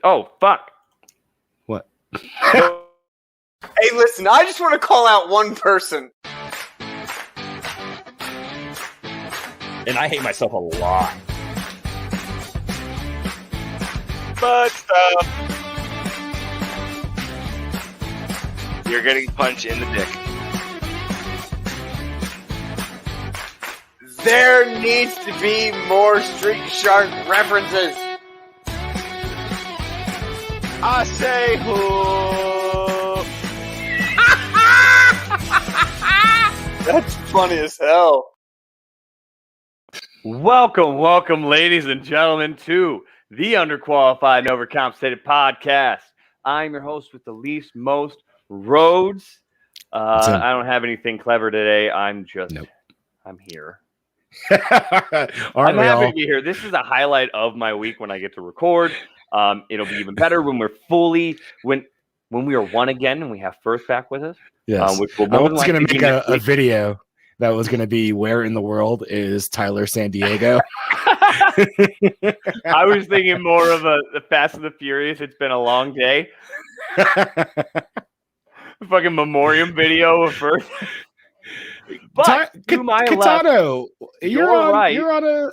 Oh, fuck. What? Hey, listen, I just want to call out one person. And I hate myself a lot. But stuff. You're getting punched in the dick. There needs to be more Street Shark references. I say who? That's funny as hell. Welcome, ladies and gentlemen, to the Underqualified and Overcompensated podcast. I'm your host with the least most, Rhodes. I don't have anything clever today. I'm here. I'm happy to be here. This is a highlight of my week when I get to record. It'll be even better when we're when we are one again and we have Firth back with us. Yes. Which will I was going to make a video that was going to be where in the world is Tyler San Diego. I was thinking more of the Fast and the Furious. It's been a long day. Fucking memoriam video of Firth. But to my Katano, left, you're on right.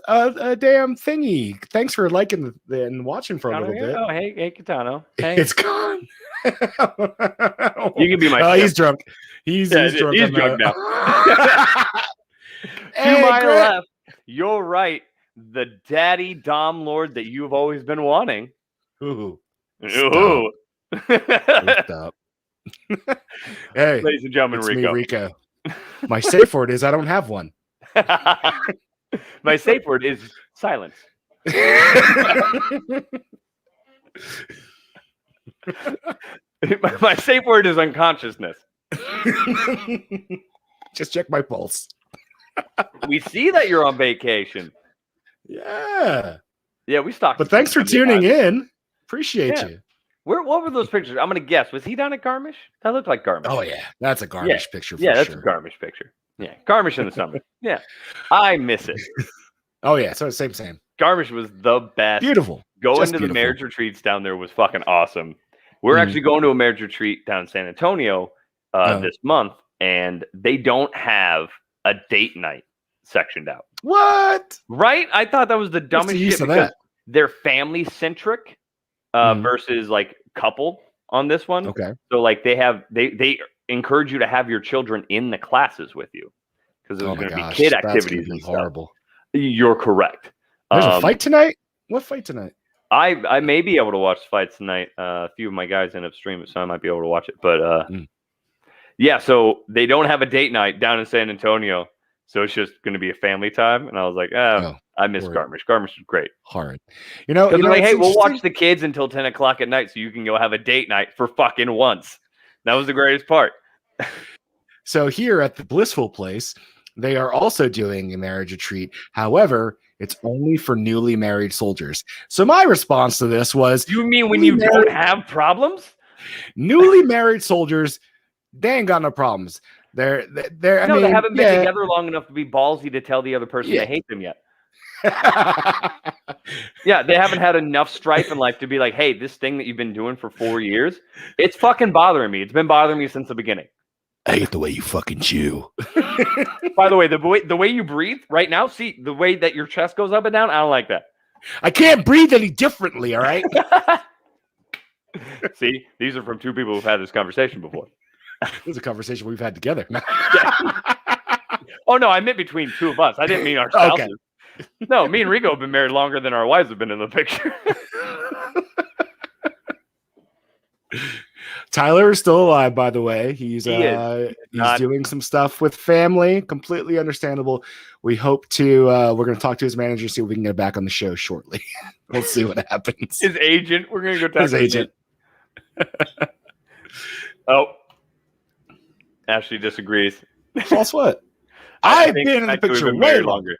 a damn thingy. Thanks for liking and watching for a little bit. Oh, hey, Katano. Hey. It's gone. You can be my friend. He's drunk. He's drunk. He's drunk now. To my left, you're right. The daddy dom lord that you've always been wanting. Ooh. Stop. Hey, ladies and gentlemen, it's Rico. Me, Rico. My safe word is I don't have one. My safe word is silence. My safe word is unconsciousness. Just check my pulse. We see that you're on vacation. Yeah, we stalked. But thanks for tuning in. Appreciate you. What were those pictures? I'm gonna guess. Was he down at Garmisch? That looked like Garmisch. Oh yeah, that's a Garmisch picture. That's a Garmisch picture. Yeah, Garmisch in the summer. Yeah, I miss it. Oh yeah, so same. Garmisch was the best. Beautiful. Going to the marriage retreats down there was fucking awesome. We're actually going to a marriage retreat down in San Antonio this month, and they don't have a date night sectioned out. What? Right? I thought that was the dumbest shit because they're family centric versus like couple on this one. Okay. So like they encourage you to have your children in the classes with you because there's going to be kid activities and horrible. Stuff. You're correct. There's a fight tonight? What fight tonight? I may be able to watch the fights tonight. A few of my guys end up streaming, so I might be able to watch it. But yeah, so they don't have a date night down in San Antonio, so it's just going to be a family time. And I was like, I miss Garmisch. Garmisch is great. Hard. Like, hey, we'll watch the kids until 10 o'clock at night, so you can go have a date night for fucking once. That was the greatest part. So here at the Blissful Place, they are also doing a marriage retreat. However, it's only for newly married soldiers. So my response to this was, you mean when you don't have problems? Newly married soldiers, they ain't got no problems. They haven't been together long enough to be ballsy to tell the other person they hate them yet. Yeah, they haven't had enough strife in life to be like, hey, this thing that you've been doing for 4 years, it's fucking bothering me. It's been bothering me since the beginning. I hate the way you fucking chew. By the way, the way you breathe right now, see the way that your chest goes up and down, I don't like that. I can't breathe any differently, all right? See, these are from two people who've had this conversation before. This is a conversation we've had together. Oh, no, I meant between two of us. I didn't mean our spouses. Okay. No, me and Rico have been married longer than our wives have been in the picture. Tyler is still alive, by the way. He's doing some stuff with family. Completely understandable. We hope to. We're going to talk to his manager, see if we can get back on the show shortly. We'll see what happens. His agent. We're going to go talk his to agent. Oh, Ashley disagrees. False what? I've been in the picture way longer.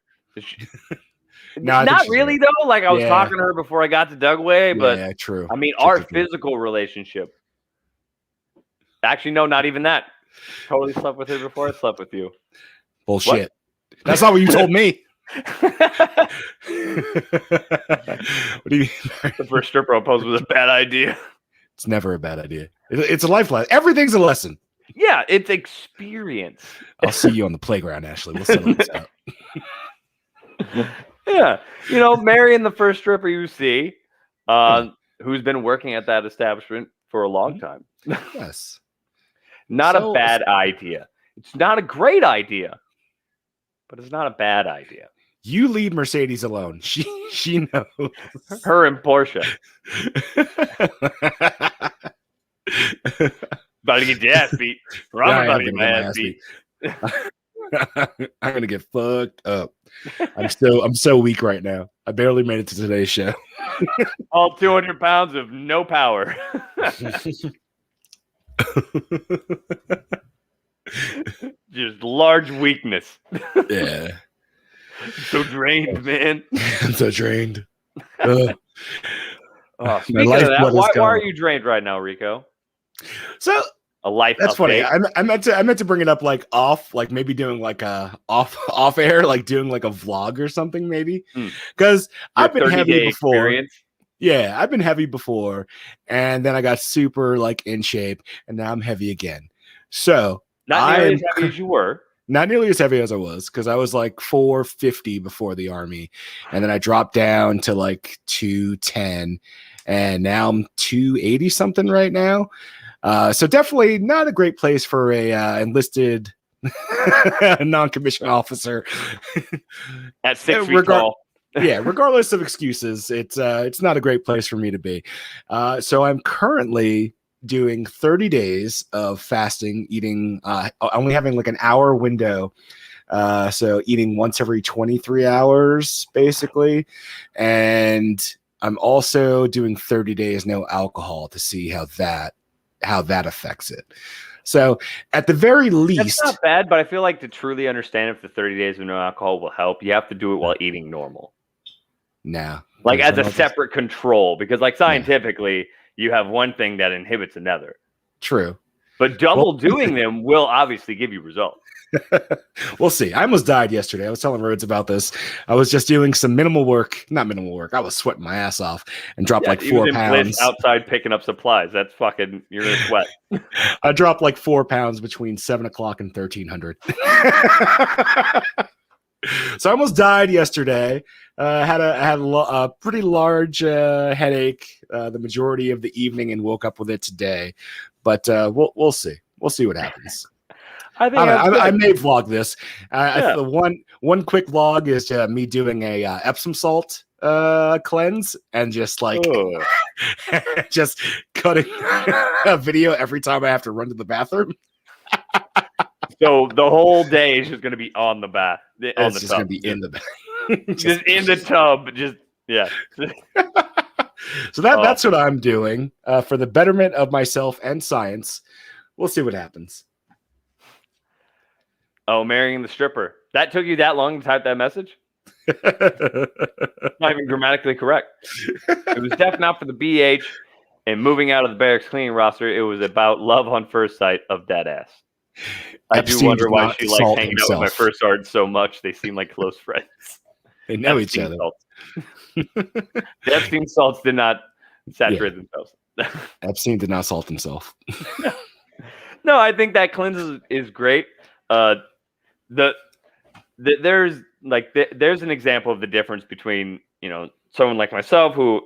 Not really though. Like I was talking to her before I got to Dugway, but true. I mean, our physical relationship. Actually, no, not even that. Totally slept with her before I slept with you. Bullshit. What? That's not what you told me. What do you mean? The first stripper I'll pose was a bad idea. It's never a bad idea. It's a life lesson. Everything's a lesson. Yeah, it's experience. I'll see you on the playground, Ashley. We'll settle this out. Yeah, marrying the first stripper you see, who's been working at that establishment for a long time. Yes. Not a bad idea. It's not a great idea, but it's not a bad idea. You leave Mercedes alone. She knows. Her and Porsche. About to get your ass beat. Or I'm about to get my ass beat. I'm gonna get fucked up. I'm so weak right now. I barely made it to today's show. All 200 pounds of no power. Just large weakness. Yeah. So drained, man. I'm so drained. Speaking of that, why are you drained right now, Rico? So a life. That's update. funny. I meant to bring it up like off, like maybe doing like a off air, like doing like a vlog or something, maybe. Because I've been heavy before. Experience. Yeah, I've been heavy before, and then I got super like in shape, and now I'm heavy again. So not nearly as heavy as you were. Not nearly as heavy as I was, because I was like 450 before the army, and then I dropped down to like 210, and now I'm 280 something right now. So definitely not a great place for a enlisted non-commissioned officer. At 6 feet tall. Yeah, regardless of excuses, it's not a great place for me to be. So I'm currently doing 30 days of fasting, eating only having like an hour window. So eating once every 23 hours, basically. And I'm also doing 30 days no alcohol to see how that affects it. So at the very least, that's not bad, but I feel like to truly understand if the 30 days of no alcohol will help, you have to do it while eating normal. No. Like as a separate control, because like scientifically, you have one thing that inhibits another. True. But doing them will obviously give you results. We'll see. I almost died yesterday. I was telling Rhodes about this. I was just doing some not minimal work. I was sweating my ass off and dropped like 4 pounds. Outside picking up supplies. That's fucking, you're going to sweat. I dropped like 4 pounds between 7 o'clock and 1300. So I almost died yesterday. I had a pretty large headache the majority of the evening and woke up with it today. But we'll see. We'll see what happens. I may vlog this. The one quick vlog is me doing a Epsom salt cleanse and just like just cutting a video every time I have to run to the bathroom. So the whole day is just going to be on the bath. It's just going to be in the bath. just in the tub. Just yeah. So that's what I'm doing for the betterment of myself and science. We'll see what happens. Oh, marrying the stripper. That took you that long to type that message? Not even grammatically correct. It was definitely not for the BH and moving out of the barracks cleaning roster. It was about love on first sight of that ass. I do wonder why she likes hanging out with my first sergeant so much. They seem like close friends. They know each other. The Epstein salts did not saturate themselves. Epstein did not salt himself. No, I think that cleanse is great. There's an example of the difference between someone like myself who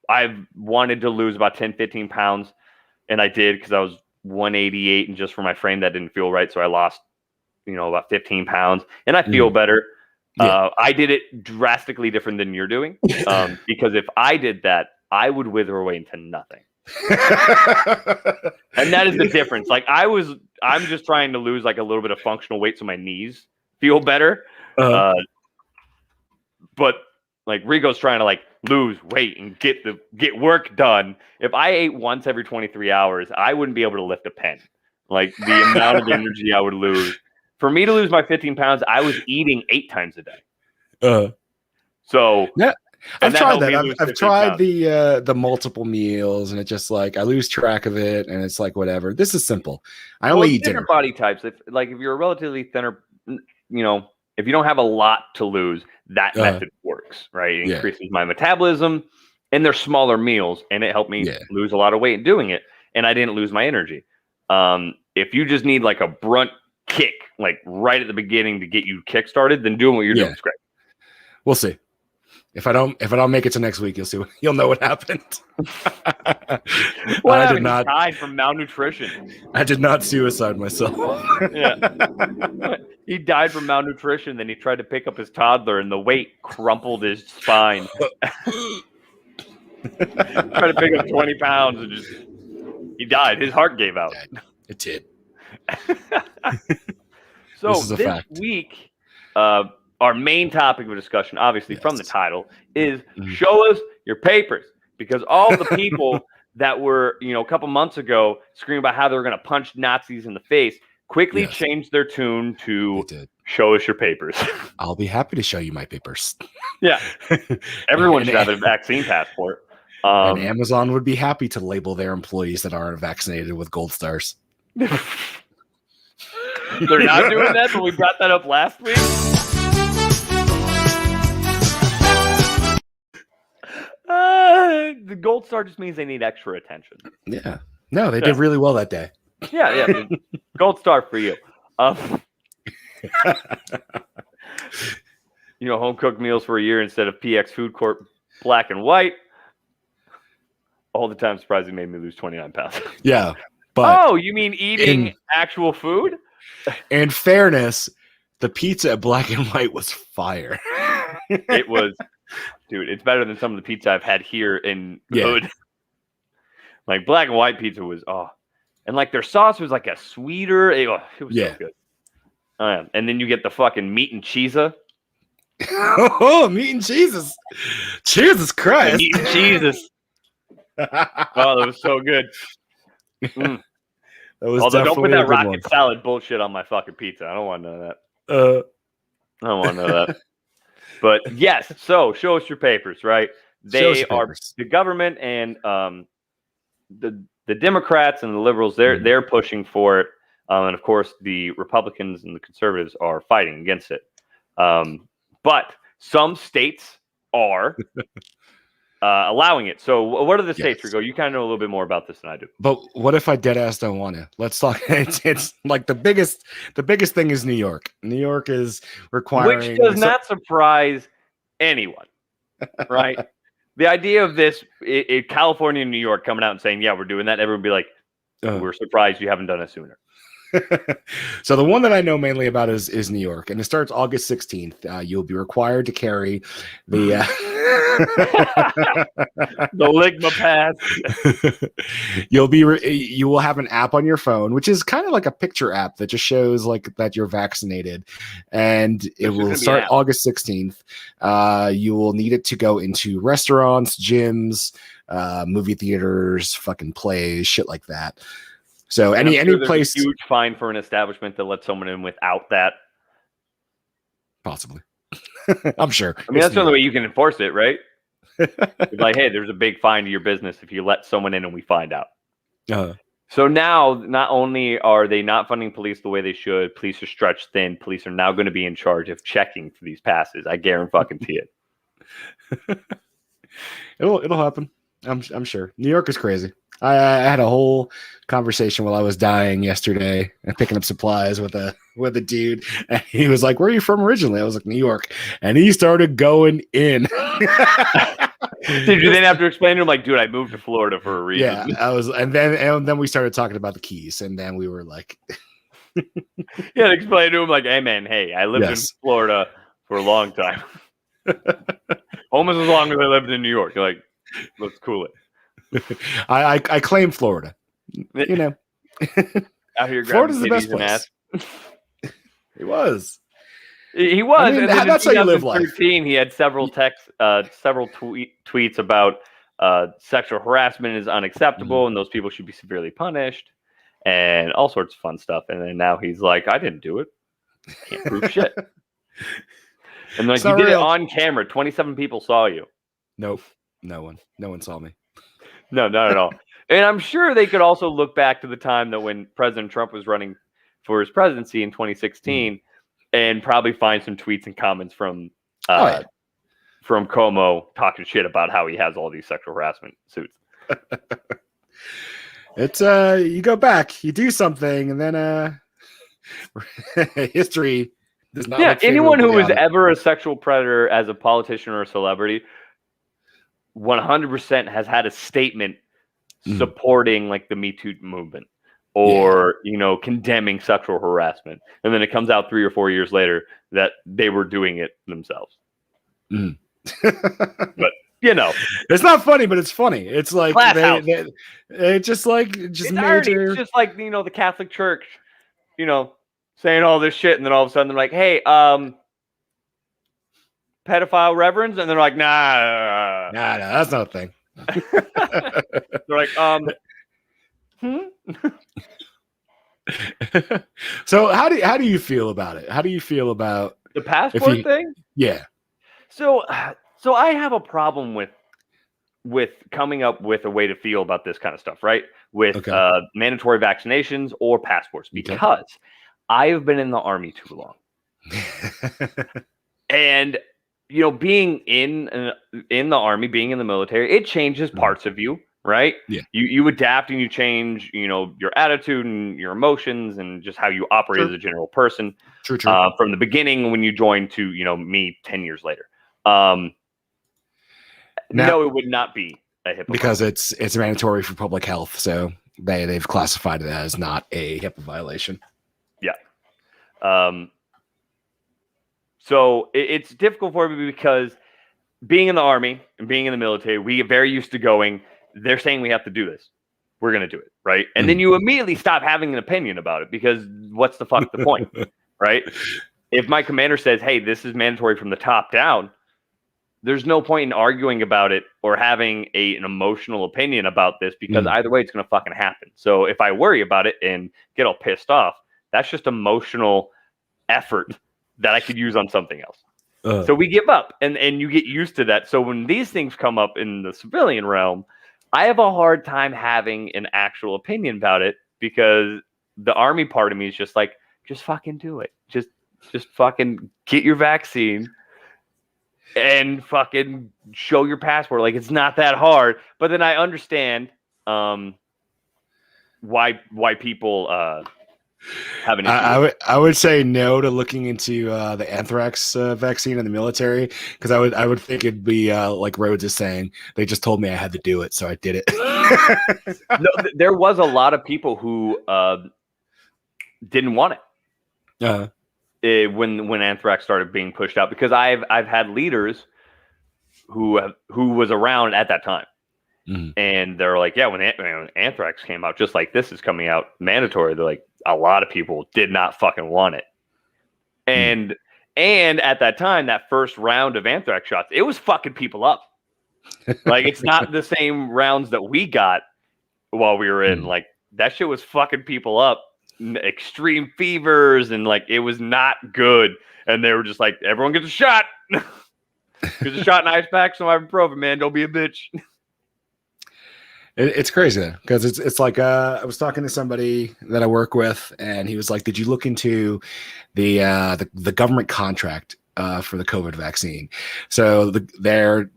I've wanted to lose about 10-15 pounds, and I did because I was 188, and just for my frame that didn't feel right, so I lost about 15 pounds, and I feel better. I did it drastically different than you're doing, because if I did that, I would wither away into nothing. And that is the difference. Like I'm just trying to lose like a little bit of functional weight so my knees feel better. But like Rico's trying to like lose weight and get work done. If I ate once every 23 hours, I wouldn't be able to lift a pen. Like the amount of energy I would lose. For me to lose my 15 pounds, I was eating 8 times a day. So yeah. I've tried that. I've tried pounds. the multiple meals, and it just like I lose track of it, and it's like whatever. This is simple. I only eat dinner. Body types. If you're a relatively thinner, if you don't have a lot to lose, that method works, right? It increases my metabolism, and they're smaller meals, and it helped me lose a lot of weight in doing it, and I didn't lose my energy. If you just need like a brunt kick, like right at the beginning to get you kick started, then doing what you're doing is great. We'll see. If I don't make it to next week, you'll know what happened. What happened? He died from malnutrition. I did not suicide myself. He died from malnutrition. Then he tried to pick up his toddler, and the weight crumpled his spine. Tried to pick up 20 pounds, and he died. His heart gave out. It did. So this week, our main topic of discussion, obviously from the title, is show us your papers. Because all the people that were, a couple months ago screaming about how they were going to punch Nazis in the face quickly changed their tune to show us your papers. I'll be happy to show you my papers. Yeah. Everyone should have a vaccine passport. And Amazon would be happy to label their employees that aren't vaccinated with gold stars. They're not doing that, but we brought that up last week. The gold star just means they need extra attention. Yeah. No, they did really well that day. Yeah. Gold star for you. Home cooked meals for a year instead of PX Food Corp black and white. All the time, surprisingly, made me lose 29 pounds. Yeah. But you mean eating actual food? In fairness, the pizza at Black and White was fire. It was, dude, it's better than some of the pizza I've had here in Hood. Like Black and White pizza was, and like their sauce was like a sweeter, it was so good. And then you get the fucking meat and cheesa. Oh, meat and cheeses. Jesus Christ. Meat and cheeses. Oh, that was so good. Mm. Although don't put that rocket salad bullshit on my fucking pizza. I don't want to know that. I don't want to know that. But yes, so show us your papers, right? They are the government and the Democrats and the liberals. They're pushing for it, and of course the Republicans and the conservatives are fighting against it. But some states are allowing it. So what are the states, Rigo? You kind of know a little bit more about this than I do. But what if I dead ass don't want to? Let's talk. It's like the biggest thing is New York. New York is requiring, which does not surprise anyone, right? The idea of this, California and New York coming out and saying, yeah, we're doing that. Everyone would be like, we're surprised you haven't done it sooner. So the one that I know mainly about is New York, and it starts August 16th. You'll be required to carry the the Ligma pass. You will have an app on your phone, which is kind of like a picture app that just shows like that you're vaccinated, and it will start August 16th. You will need it to go into restaurants, gyms, movie theaters, fucking plays, shit like that. So any place, a huge fine for an establishment that lets someone in without that. Possibly, I'm sure. I mean, that's the only way you can enforce it, right? Like, hey, there's a big fine to your business if you let someone in and we find out. So now, not only are they not funding police the way they should, police are stretched thin. Police are now going to be in charge of checking for these passes. I guarantee it. It'll happen. I'm sure. New York is crazy. I had a whole conversation while I was dying yesterday and picking up supplies with a dude, and he was like, "Where are you from originally?" I was like, "New York," and he started going in. Did you then have to explain to him, like, "Dude, I moved to Florida for a reason"? Yeah, I was, and then we started talking about the Keys, and then we were like, "Yeah," explain to him, like, "Hey, man, I lived in Florida for a long time, almost as long as I lived in New York." You're like, let's cool it. I claim Florida. You know, out here, Florida's the best place. He was. He was. I mean, and that's how you live life. He had several tweets about sexual harassment is unacceptable and those people should be severely punished and all sorts of fun stuff. And then now he's like, I didn't do it. Can't prove shit. And like, you did it on camera. 27 people saw you. Nope. No one saw me. No, not at all. And I'm sure they could also look back to the time that when President Trump was running for his presidency in 2016, and probably find some tweets and comments from Como talking shit about how he has all these sexual harassment suits. It's you go back, you do something, and then history does not. Yeah, anyone who was on ever a sexual predator as a politician or a celebrity, 100% has had a statement supporting like the Me Too movement or condemning sexual harassment, and then it comes out 3 or 4 years later that they were doing it themselves. But it's not funny, but it's funny. It's like it's just major. It's just like the Catholic Church, saying all this shit, and then all of a sudden they're like, "Hey, pedophile reverends," and they're like, "Nah, that's not a thing." They're like, So how do you feel about it? How do you feel about the passport thing? Yeah. So I have a problem with coming up with a way to feel about this kind of stuff, right? With mandatory vaccinations or passports, because I have been in the Army too long. And being in the Army, being in the military, it changes parts of you, right? Yeah. You adapt and you change, your attitude and your emotions and just how you operate as a general person. True. From the beginning when you join to, me 10 years later. No, it would not be a HIPAA because violation. It's mandatory for public health, so they've classified it as not a HIPAA violation. Yeah. So it's difficult for me because being in the Army and being in the military, we get very used to going, they're saying we have to do this. We're going to do it, right? And then you immediately stop having an opinion about it because what's the fuck the point, right? If my commander says, hey, this is mandatory from the top down, there's no point in arguing about it or having an emotional opinion about this because either way, it's going to fucking happen. So if I worry about it and get all pissed off, that's just emotional effort that I could use on something else. So we give up and you get used to that. So when these things come up in the civilian realm, I have a hard time having an actual opinion about it because the Army part of me is just like, just fucking do it. Just fucking get your vaccine and fucking show your passport. Like, it's not that hard. But then I understand why people have an issue. I would say no to looking into the anthrax vaccine in the military because I would think it'd be like Rhodes is saying, they just told me I had to do it, so I did it. No, there was a lot of people who didn't want it. When anthrax started being pushed out, because I've had leaders who was around at that time, and they're like, yeah, when anthrax came out, just like this is coming out mandatory, they're like, a lot of people did not fucking want it, and at that time, that first round of anthrax shots, it was fucking people up. Like, it's not the same rounds that we got while we were in. Like, that shit was fucking people up. Extreme fevers, and like, it was not good, and they were just like, everyone gets a shot. There's a shot in ice pack, some ibuprofen, man, don't be a bitch. It's crazy because it's like I was talking to somebody that I work with, and he was like, did you look into the government contract for the COVID vaccine? So they're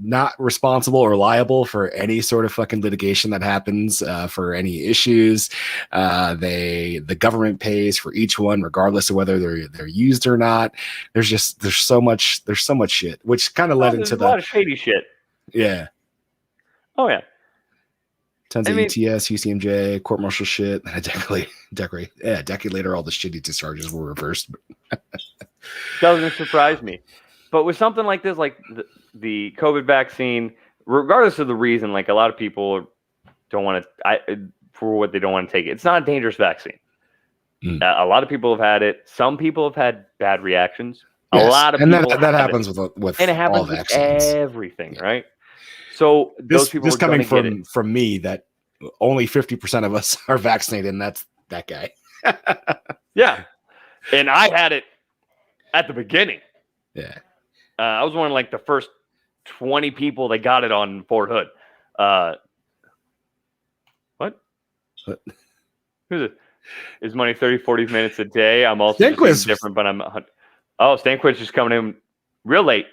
not responsible or liable for any sort of fucking litigation that happens for any issues. The government pays for each one, regardless of whether they're used or not. There's so much shit, which kind of led into a lot of shady shit. Yeah. Oh yeah. Tons of ETS, UCMJ, court martial shit. And a decade later, all the shitty discharges were reversed. Doesn't surprise me. But with something like this, like the COVID vaccine, regardless of the reason, like, a lot of people don't want to, for what they don't want to take it. It's not a dangerous vaccine. A lot of people have had it. Some people have had bad reactions. Yes. A lot of people that happens with and it happens all with vaccines. Everything, right? So those people this coming from me, that only 50% of us are vaccinated, and that's that guy. Yeah, and I had it at the beginning. Yeah, I was one of like the first 20 people that got it on Fort Hood. What? Who's it? Is money 30, 40 minutes a day. I'm also just different, but Stanquist's just coming in real late.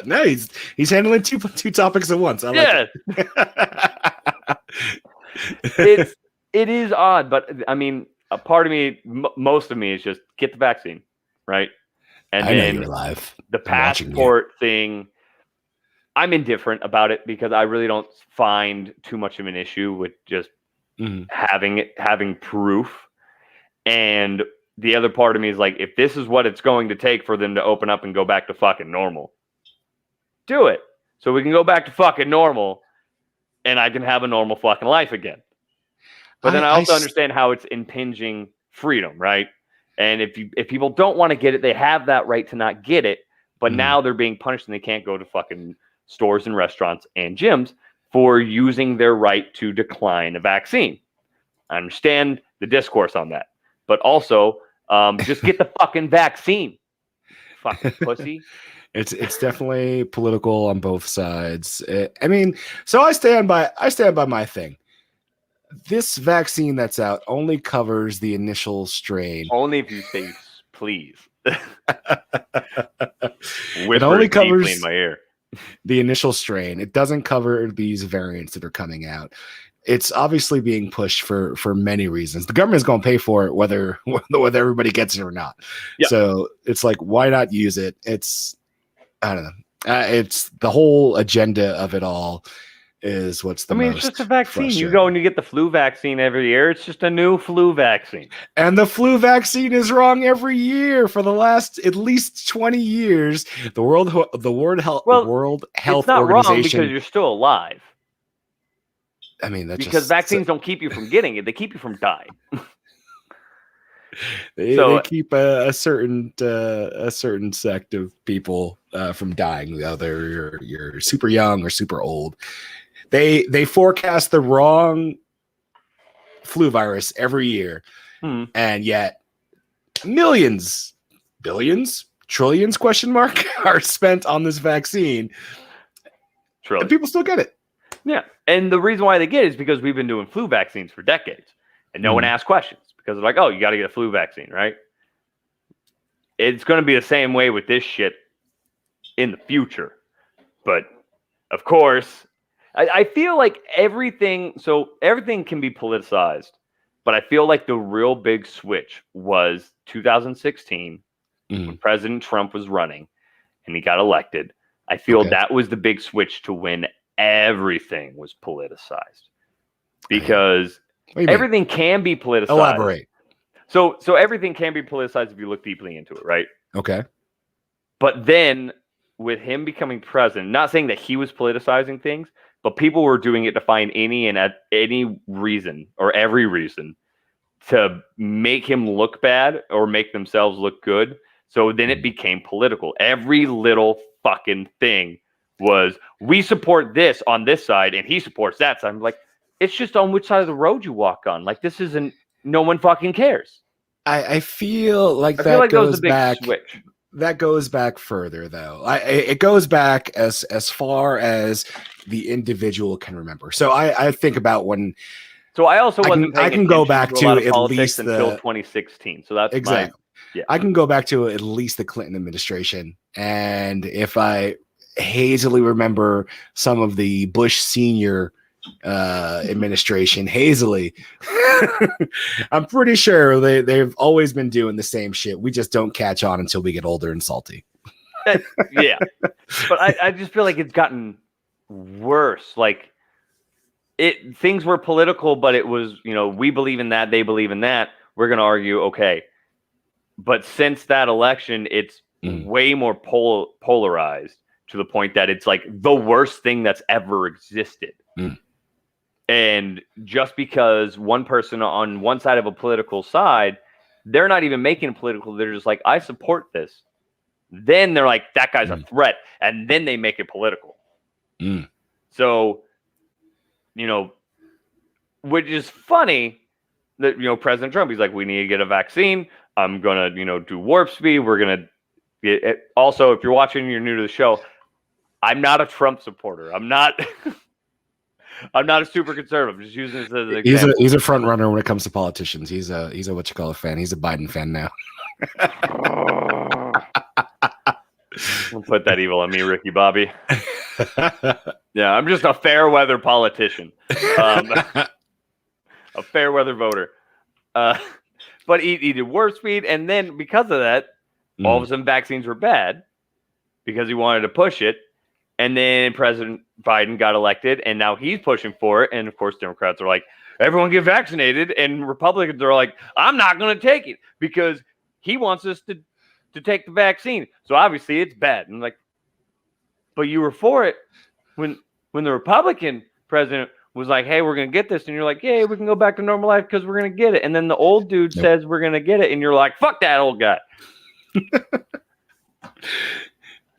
No, he's handling two topics at once. I like it. It is odd, but I mean, a part of me, most of me, is just get the vaccine, right? And I know then you're alive. The passport thing, I'm indifferent about it because I really don't find too much of an issue with just having proof. And the other part of me is like, if this is what it's going to take for them to open up and go back to fucking normal, do it. So we can go back to fucking normal and I can have a normal fucking life again. But then I also understand how it's impinging freedom, right? And if people don't want to get it, they have that right to not get it. But now they're being punished and they can't go to fucking stores and restaurants and gyms for using their right to decline a vaccine. I understand the discourse on that. But also, just get the fucking vaccine. Fucking pussy. It's definitely political on both sides. I mean, so I stand by my thing. This vaccine that's out only covers the initial strain. Only if you say please. It only covers in my ear. The initial strain. It doesn't cover these variants that are coming out. It's obviously being pushed for many reasons. The government's going to pay for it whether everybody gets it or not. Yep. So it's like, why not use it? I don't know. It's the whole agenda of it all is what's the most it's just a vaccine. You go and you get the flu vaccine every year. It's just a new flu vaccine. And the flu vaccine is wrong every year for the last at least 20 years. The World Health it's not Organization. Wrong because you're still alive. I mean, because vaccines don't keep you from getting it; they keep you from dying. They keep a certain sect of people from dying, whether you're super young or super old. They forecast the wrong flu virus every year, and yet millions, billions, trillions are spent on this vaccine. And people still get it. Yeah, and the reason why they get it is because we've been doing flu vaccines for decades, and no one asks questions because they're like, "Oh, you got to get a flu vaccine, right?" It's going to be the same way with this shit in the future, but of course, I feel like everything can be politicized, but I feel like the real big switch was 2016 when President Trump was running and he got elected. I feel that was the big switch to when everything was politicized, because everything can be politicized. Elaborate. So everything can be politicized if you look deeply into it, right? Okay. But then with him becoming president, not saying that he was politicizing things, but people were doing it to find any reason or every reason to make him look bad or make themselves look good. So then it became political. Every little fucking thing was, we support this on this side and he supports that side. I'm like, it's just on which side of the road you walk on. Like, this isn't, no one fucking cares. I feel like that goes back. Switch. That goes back further, though. It goes back as far as the individual can remember. So I think about when. So I also wasn't. I can go back to at least until 2016. So that's exactly. Yeah, I can go back to at least the Clinton administration, and if I hazily remember some of the Bush Senior administration, hazily, I'm pretty sure they've always been doing the same shit. We just don't catch on until we get older and salty. Yeah, but I just feel like it's gotten worse. Like, things were political, but it was, we believe in that, they believe in that. We're gonna argue, okay. But since that election, it's way more polarized to the point that it's like the worst thing that's ever existed. And just because one person on one side of a political side, they're not even making it political. They're just like, I support this. Then they're like, that guy's a threat. And then they make it political. So, which is funny that, President Trump, he's like, we need to get a vaccine. I'm going to, do warp speed. We're going to get it. Also, if you're watching, you're new to the show, I'm not a Trump supporter. I'm not. I'm not a super conservative. I'm just using this as an example. He's a front runner when it comes to politicians. He's a what you call a fan. He's a Biden fan now. Don't put that evil on me, Ricky Bobby. Yeah, I'm just a fair weather politician. A fair weather voter. But he did warp speed, and then because of that, all of a sudden vaccines were bad because he wanted to push it. And then President Biden got elected, and now he's pushing for it. And of course, Democrats are like, everyone get vaccinated. And Republicans are like, I'm not going to take it because he wants us to take the vaccine. So obviously it's bad. And like, but you were for it when the Republican president was like, hey, we're going to get this. And you're like, yeah, we can go back to normal life because we're going to get it. And then the old dude says we're going to get it. And you're like, fuck that old guy.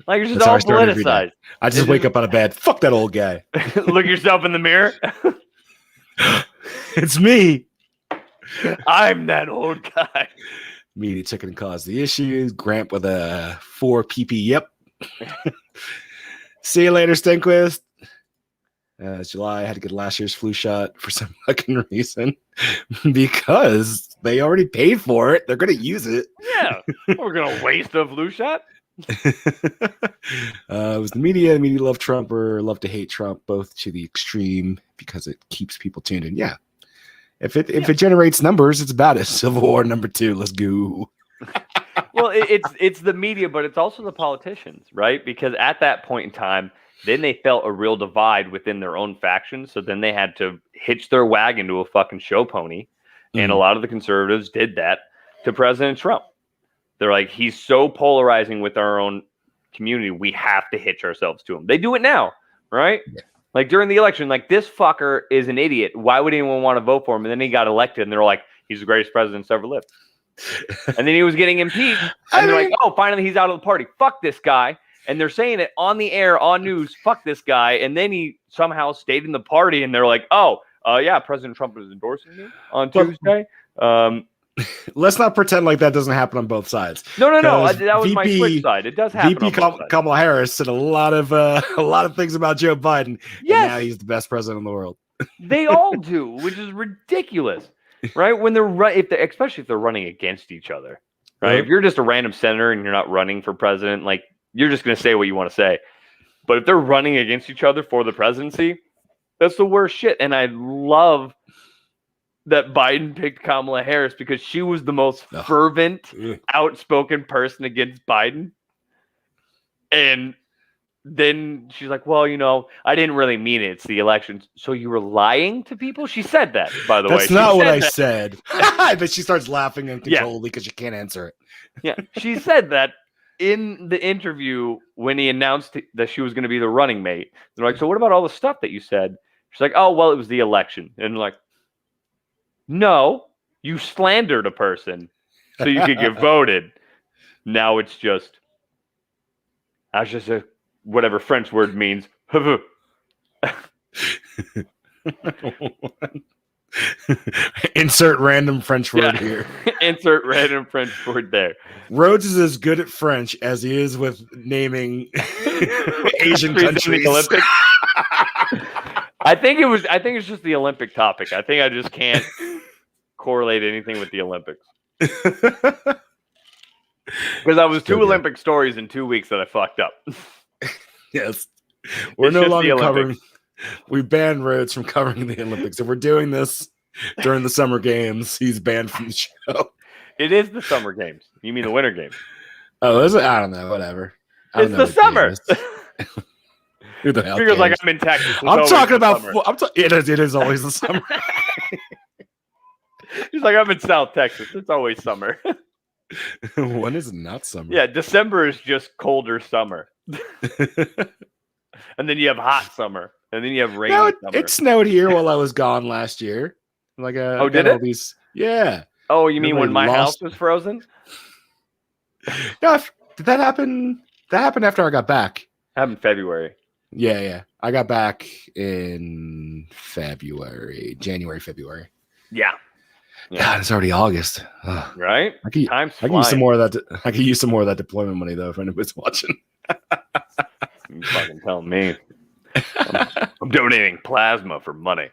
Like, you're just all politicized. I just wake up out of bed. Fuck that old guy. Look yourself in the mirror. It's me. I'm that old guy. Media took it and caused the issues. Grant with a 4 PP. Yep. See you later, Stenquist. It's July. I had to get last year's flu shot for some fucking reason because they already paid for it. They're going to use it. Yeah. We're going to waste a flu shot. It was the media. The media love Trump or love to hate Trump, both to the extreme because it keeps people tuned in. Yeah. If it generates numbers, it's about it. Civil War #2. Let's go. Well, it's the media, but it's also the politicians, right? Because at that point in time, then they felt a real divide within their own faction. So then they had to hitch their wagon to a fucking show pony. And a lot of the conservatives did that to President Trump. They're like, he's so polarizing with our own community. We have to hitch ourselves to him. They do it now, right? Yeah. Like during the election, like this fucker is an idiot. Why would anyone want to vote for him? And then he got elected and they're like, he's the greatest president that's ever lived. And then he was getting impeached. And they're like, oh, finally he's out of the party. Fuck this guy. And they're saying it on the air, on news, fuck this guy. And then he somehow stayed in the party and they're like, oh, yeah, President Trump is endorsing me on Tuesday. Let's not pretend like that doesn't happen on both sides. No. That was my switch side. It does happen. VP Kamala Harris said a lot of things about Joe Biden. Yes. And now he's the best president in the world. They all do, which is ridiculous, right? When especially if they're running against each other, right? If you're just a random senator and you're not running for president, like you're just going to say what you want to say. But if they're running against each other for the presidency, that's the worst shit. And I love that Biden picked Kamala Harris because she was the most fervent, outspoken person against Biden. And then she's like, well, I didn't really mean it. It's the elections. So you were lying to people? She said that, by the way. That's not what I said. But she starts laughing uncontrollably because she can't answer it. Yeah, she said that in the interview when he announced that she was going to be the running mate. They're like, so what about all the stuff that you said? She's like, oh, well, it was the election. And like, no, you slandered a person so you could get voted. Now it's just, that's just whatever French word means. Insert random French word here. Insert random French word there. Rhodes is as good at French as he is with naming Asian countries. Olympics. I think it's just the Olympic topic. I think I just can't correlate anything with the Olympics. Because I was two Olympic stories in 2 weeks that I fucked up. Yes. We're no longer covering. We banned Rhodes from covering the Olympics. If we're doing this during the summer games, he's banned from the show. It is the summer games. You mean the winter games? Oh, is it? I don't know. Whatever. It's the summer. Who the hell feels like I'm in Texas. I'm talking about. It is always the summer. He's like, I'm in South Texas. It's always summer. When is it not summer? Yeah, December is just colder summer. And then you have hot summer. And then you have rainy summer. It snowed here while I was gone last year. Like did it? Yeah. Oh, you mean when my house was frozen? No, did that happen? That happened after I got back. Happened February. Yeah. I got back in January, February. Yeah. God, it's already August. Ugh. Right? I could use some more of that. I could use some more of that deployment money though, if anybody's watching. You fucking tell me. I'm donating plasma for money.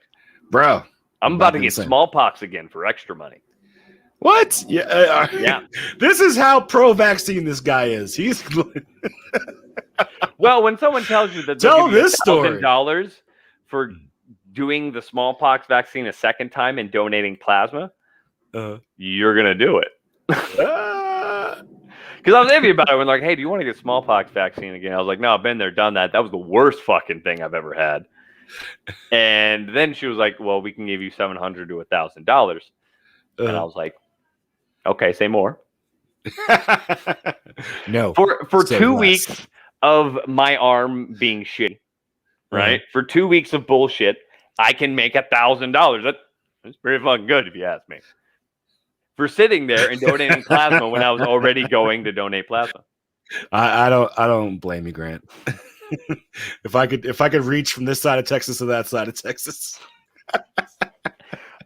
Bro. I'm about to get smallpox again for extra money. What? Yeah. Yeah. This is how pro-vaccine this guy is. He's Well, when someone tells you that they'll give you $1,000 for doing the smallpox vaccine a second time and donating plasma, you're gonna do it. Because I was iffy about it when like, hey, do you want to get smallpox vaccine again? I was like, no, I've been there, done that. That was the worst fucking thing I've ever had. And then she was like, well, we can give you $700 to $1,000. And I was like, okay, say more. No. For 2 weeks of my arm being shitty, right? For 2 weeks of bullshit, I can make $1,000. That's pretty fucking good if you ask me. For sitting there and donating plasma when I was already going to donate plasma. I don't blame you, Grant. if I could reach from this side of Texas to that side of Texas.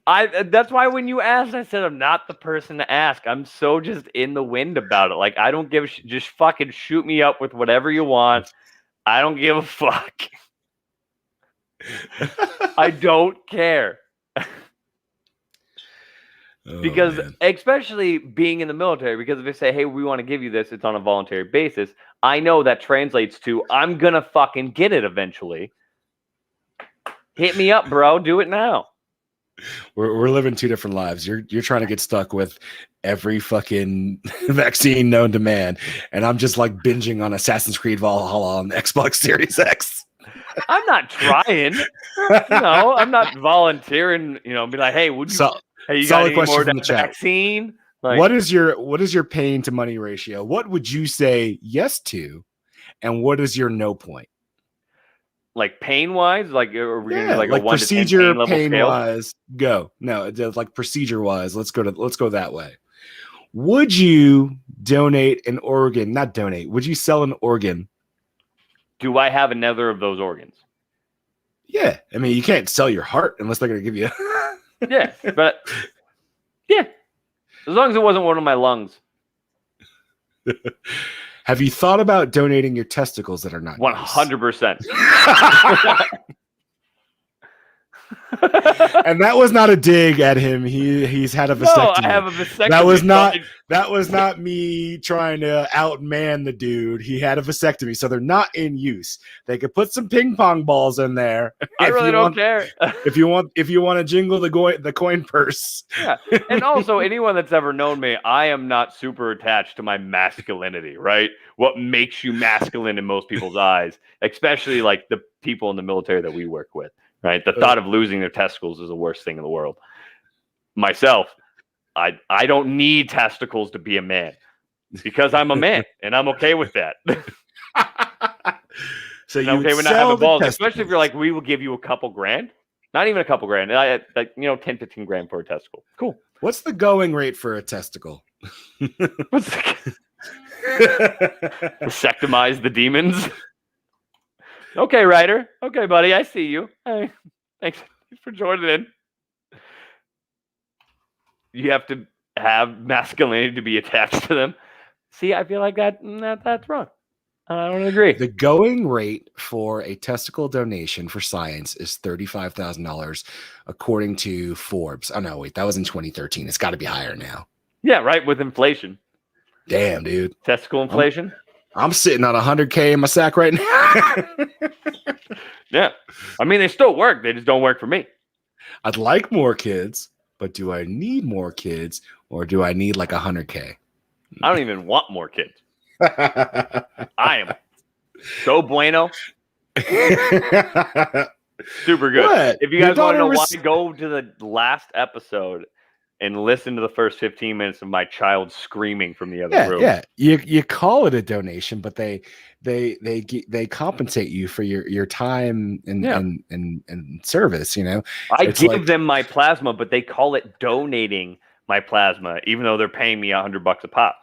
That's why when you asked, I said I'm not the person to ask. I'm so just in the wind about it. Like I don't give a just fucking shoot me up with whatever you want. I don't give a fuck. I don't care. Because especially being in the military, because if they say, hey, we want to give you this, it's on a voluntary basis. I know that translates to I'm going to fucking get it eventually. Hit me up, bro. Do it now. We're living two different lives. You're trying to get stuck with every fucking vaccine known to man. And I'm just like binging on Assassin's Creed Valhalla on the Xbox Series X. I'm not trying. I'm not volunteering, be like, hey, would you... Hey, you got any more than vaccine? Like, what is your pain to money ratio? What would you say yes to, and what is your no point? Like pain wise, like are we gonna do like a 1 procedure to 10 pain scale? wise? Go no, like procedure wise. Let's go that way. Would you donate an organ? Not donate. Would you sell an organ? Do I have another of those organs? Yeah, I mean you can't sell your heart unless they're gonna give you. Yeah, but yeah, as long as it wasn't one of my lungs. Have you thought about donating your testicles that are not 100%? And that was not a dig at him. He's had a vasectomy. No, I have a vasectomy. That was not me trying to outman the dude. He had a vasectomy, so they're not in use. They could put some ping pong balls in there. I really don't care. if you want to jingle the coin purse. Yeah, and also anyone that's ever known me, I am not super attached to my masculinity. Right? What makes you masculine in most people's eyes, especially like the people in the military that we work with. Right, the thought of losing their testicles is the worst thing in the world. Myself, I don't need testicles to be a man because I'm a man and I'm okay with that. So I'm okay with not having balls, especially if you're like, we will give you a couple grand, not even a couple grand, like 10, 15 grand for a testicle. Cool. What's the going rate for a testicle? Vasectomize the demons. Okay, Ryder. Okay, buddy. I see you. Hey, thanks for joining in. You have to have masculinity to be attached to them. See, I feel like that's wrong. I don't agree. The going rate for a testicle donation for science is $35,000, according to Forbes. Oh no, wait, that was in 2013. It's got to be higher now. Yeah, right. With inflation. Damn, dude. Testicle inflation. I'm sitting on $100K in my sack right now. Yeah. I mean, they still work. They just don't work for me. I'd like more kids, but do I need more kids or do I need like $100K? I don't even want more kids. I am so bueno. Super good. What? If you guys want to know why, go to the last episode and listen to the first 15 minutes of my child screaming from the other room. Yeah, you call it a donation, but they compensate you for your time and service. I give them my plasma, but they call it donating my plasma, even though they're paying me $100 a pop.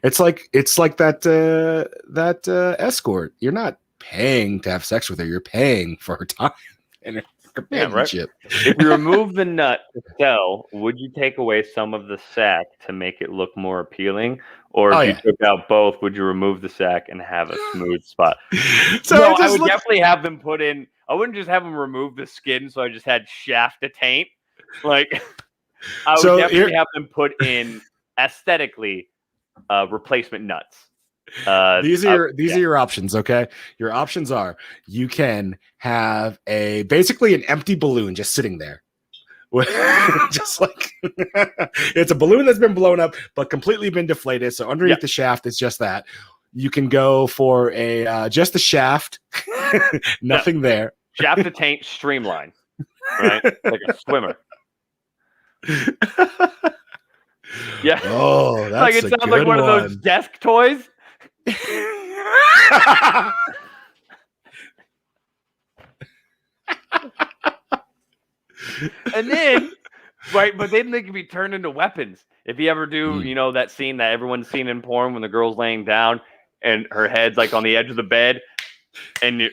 It's like that escort. You're not paying to have sex with her. You're paying for her time and her companionship. Right. If you remove the nut to sell, would you take away some of the sack to make it look more appealing? Or if you took out both, would you remove the sack and have a smooth spot? So no, I would definitely have them put in. I wouldn't just have them remove the skin, so I just had shaft to taint. Like, I would definitely have them put in aesthetically replacement nuts. These are your options, okay? Your options are you can have basically an empty balloon just sitting there. Just like it's a balloon that's been blown up but completely been deflated. So underneath the shaft is just that. You can go for just the shaft, nothing there. Shaft to taint streamline, right? Like a swimmer. Yeah. Oh, that's like it sounds like one of those desk toys. And then, right, but then they can be turned into weapons. If you ever do, that scene that everyone's seen in porn when the girl's laying down and her head's like on the edge of the bed, and you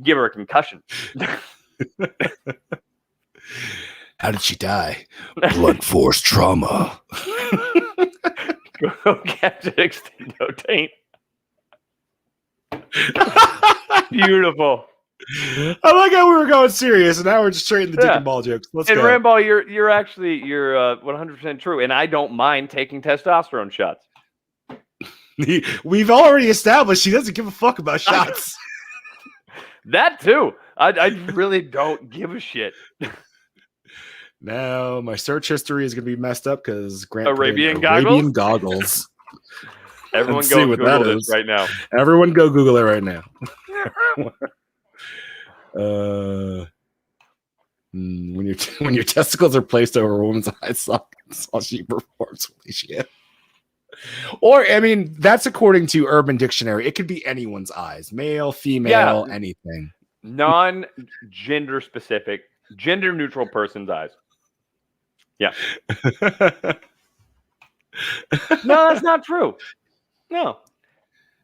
give her a concussion. How did she die? Blunt force trauma. Go catch an extendo taint. Beautiful. I like how we were going serious, and now we're just straight in the dick and ball jokes. Let's go. Ramball, you're 100% true, and I don't mind taking testosterone shots. We've already established he doesn't give a fuck about shots. That too. I really don't give a shit. Now my search history is going to be messed up because Grant Arabian goggles. Everyone go Google this right now. Everyone go Google it right now. When your testicles are placed over a woman's eye sockets while she performs fellatio. Or, I mean, that's according to Urban Dictionary. It could be anyone's eyes, male, female, anything. Non-gender specific, gender neutral person's eyes. Yeah. No, that's not true. No.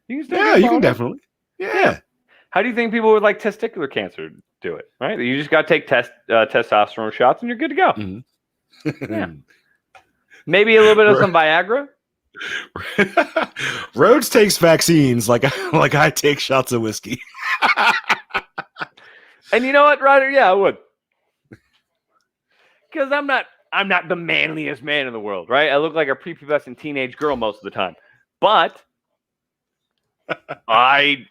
You can definitely. Yeah. How do you think people with like testicular cancer do it? Right? You just got to take testosterone shots and you're good to go. Mm-hmm. Yeah. Maybe a little bit of some Viagra. Rhodes takes vaccines like I take shots of whiskey. And you know what, Ryder? Yeah, I would. Because I'm not the manliest man in the world, right? I look like a prepubescent teenage girl most of the time. But I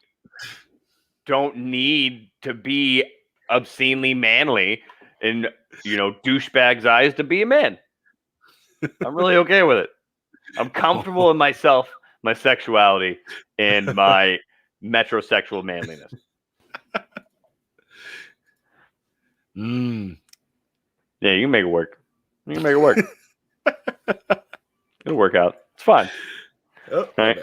don't need to be obscenely manly in, douchebag's eyes to be a man. I'm really okay with it. I'm comfortable in myself, my sexuality, and my metrosexual manliness. Yeah, you can make it work. It'll work out. It's fine. Oh, right?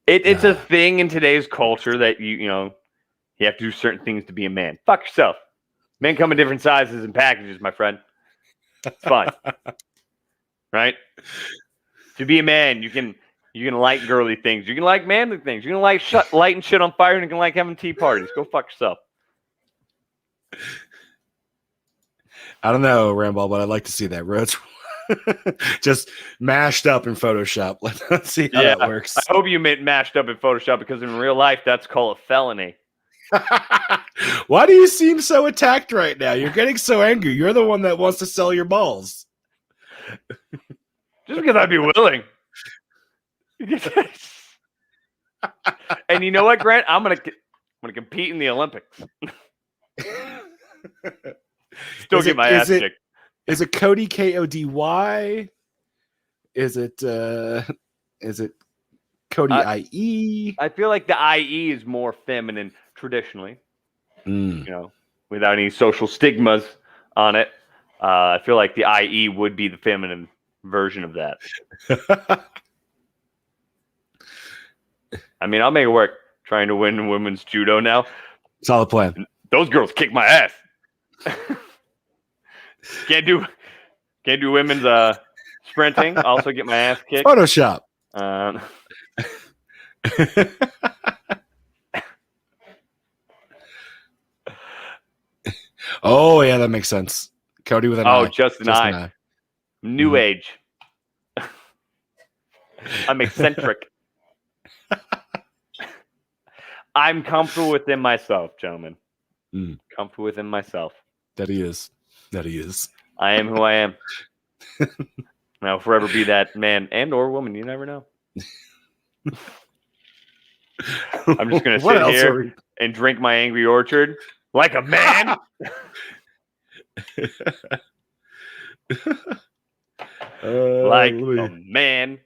It's a thing in today's culture that you have to do certain things to be a man. Fuck yourself. Men come in different sizes and packages, my friend. It's fine. Right? To be a man, you can like girly things. You can like manly things. You can like lighting shit on fire, and you can like having tea parties. Go fuck yourself. I don't know, Ramball, but I'd like to see that. Rhodes just mashed up in Photoshop. Let's see how that works. I hope you meant mashed up in Photoshop, because in real life, that's called a felony. Why do you seem so attacked right now? You're getting so angry. You're the one that wants to sell your balls. Just because I'd be willing. And you know what, Grant? I'm gonna compete in the Olympics. Still get my ass kicked. Is it Cody, Kody? Is it Cody IE? I feel like the IE is more feminine traditionally. Without any social stigmas on it. I feel like the IE would be the feminine version of that. I mean, I'll make it work. Trying to win women's judo now. Solid plan. Those girls kick my ass. Can't do women's sprinting. Also get my ass kicked. Photoshop. Oh yeah, that makes sense. Cody with an eye. Just an eye. New age. I'm eccentric. I'm comfortable within myself, gentlemen. Comfortable within myself. That he is. I am who I am. I'll forever be that man and or woman. You never know. I'm just going to sit here and drink my Angry Orchard like a man. Like a man.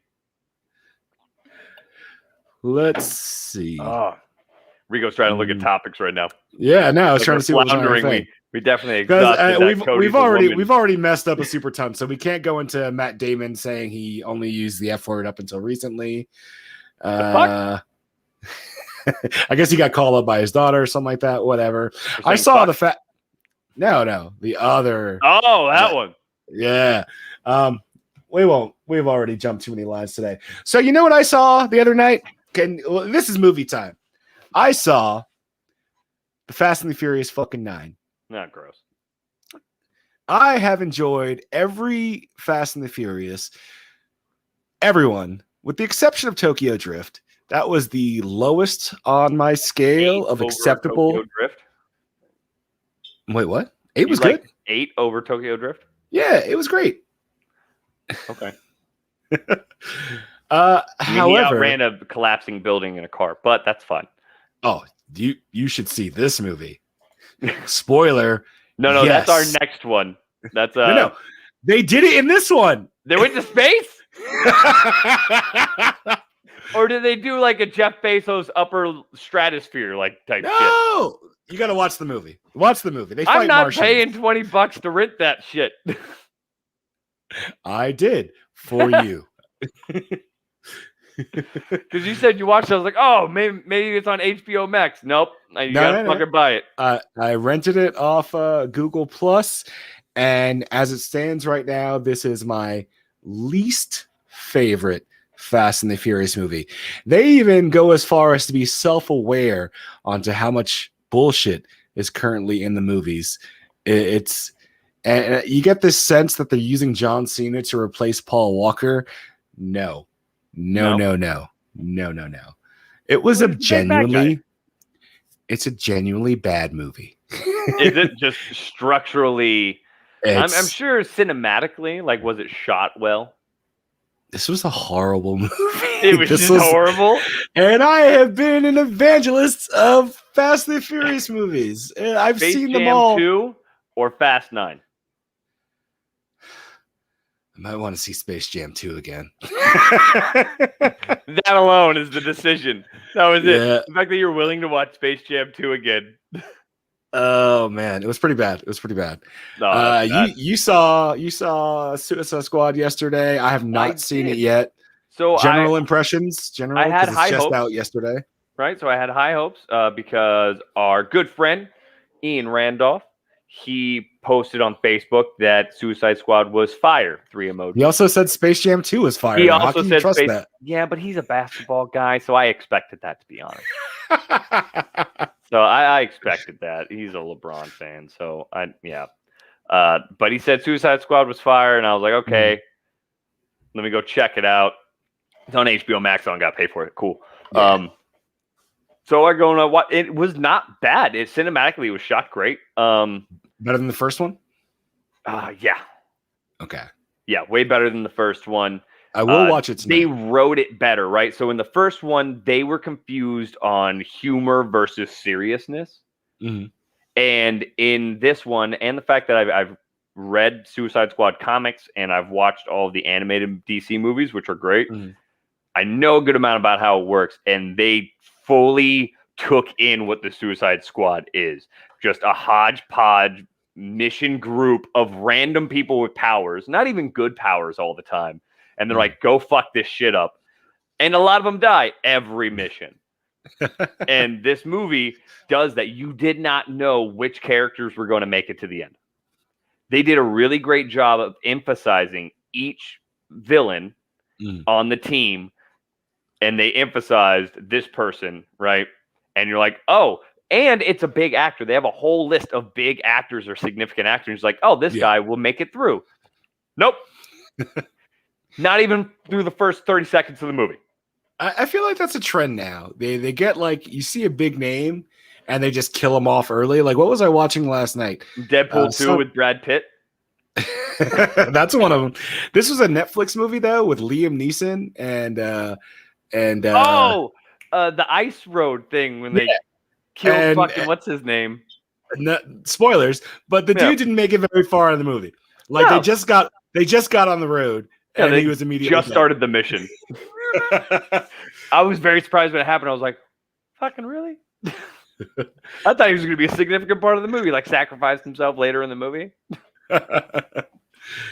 Let's see. Rico's trying to look at topics right now. Yeah, no, I was trying to see what was on. We definitely exhausted we've already messed up a super ton, so we can't go into Matt Damon saying he only used the F word up until recently. I guess he got called up by his daughter or something like that. Whatever. I saw the fact. No, the other. Oh, that one. Yeah. We won't. We've already jumped too many lines today. So you know what I saw the other night? This is movie time. I saw the Fast and the Furious fucking 9. Not gross. I have enjoyed every Fast and the Furious. Everyone, with the exception of Tokyo Drift. That was the lowest on my scale of acceptable. Tokyo Drift? Wait, what? 8 was good. 8 over Tokyo Drift? Yeah, it was great. Okay. However, he ran a collapsing building in a car, but that's fine. Oh, you should see this movie. Spoiler. No, yes. That's our next one. That's no. They did it in this one. They went to space? Or did they do like a Jeff Bezos upper stratosphere type shit? No, you got to watch the movie. Watch the movie. They fight I'm not Martians. paying $20 to rent that shit. I did for you. Because you said you watched it. I was like, oh, maybe it's on HBO Max. Nope. You gotta fucking buy it. I rented it off Google Plus, and as it stands right now, this is my least favorite Fast and the Furious movie. They even go as far as to be self-aware onto how much bullshit is currently in the movies. It's and you get this sense that they're using John Cena to replace Paul Walker. No. It was it's a genuinely bad movie. Is it just structurally? I'm sure cinematically, was it shot well? This was a horrible movie. It was horrible. And I have been an evangelist of Fast and the Furious movies. I've seen them all. 2 or Fast 9? I might want to see Space Jam 2 again. That alone is the decision. That was it. The fact that you're willing to watch Space Jam 2 again. Oh man, it was pretty bad. No, you saw Suicide Squad yesterday. I have not seen it yet. So impressions. I had high hopes. Just out yesterday. Right. So I had high hopes because our good friend Ian Randolph, he posted on Facebook that Suicide Squad was fire. 3 emojis. He also said Space Jam 2 was fire. He also said that. Yeah, but he's a basketball guy, so I expected that, to be honest. So I expected that. He's a LeBron fan, so but he said Suicide Squad was fire, and I was like, okay, let me go check it out. It's on HBO Max. I don't got to pay for it. Cool. Yeah. So I go on what it was not bad. It cinematically was shot great. Better than the first one? Yeah. Okay. Yeah, way better than the first one. I will watch it tonight. They wrote it better, right? So in the first one, they were confused on humor versus seriousness. Mm-hmm. And in this one, and the fact that I've read Suicide Squad comics and I've watched all of the animated DC movies, which are great. Mm-hmm. I know a good amount about how it works, and they fully took in what the Suicide Squad is. Just a hodgepodge mission group of random people with powers, not even good powers all the time. And they're like, go fuck this shit up. And a lot of them die every mission. And this movie does that. You did not know which characters were going to make it to the end. They did a really great job of emphasizing each villain on the team. And they emphasized this person, right? And you're like, oh, And it's a big actor. They have a whole list of big actors or significant actors. Like, oh, this guy will make it through. Nope. Not even through the first 30 seconds of the movie. I feel like that's a trend now. They get like, you see a big name and they just kill him off early. Like, what was I watching last night? Deadpool 2 with Brad Pitt. That's one of them. This was a Netflix movie though with Liam Neeson and the Ice Road thing when they killed fucking what's his name? No, spoilers, but the dude didn't make it very far in the movie. Like they just got on the road and he was immediately just started the mission. I was very surprised when it happened. I was like, fucking really? I thought he was going to be a significant part of the movie, like sacrificed himself later in the movie.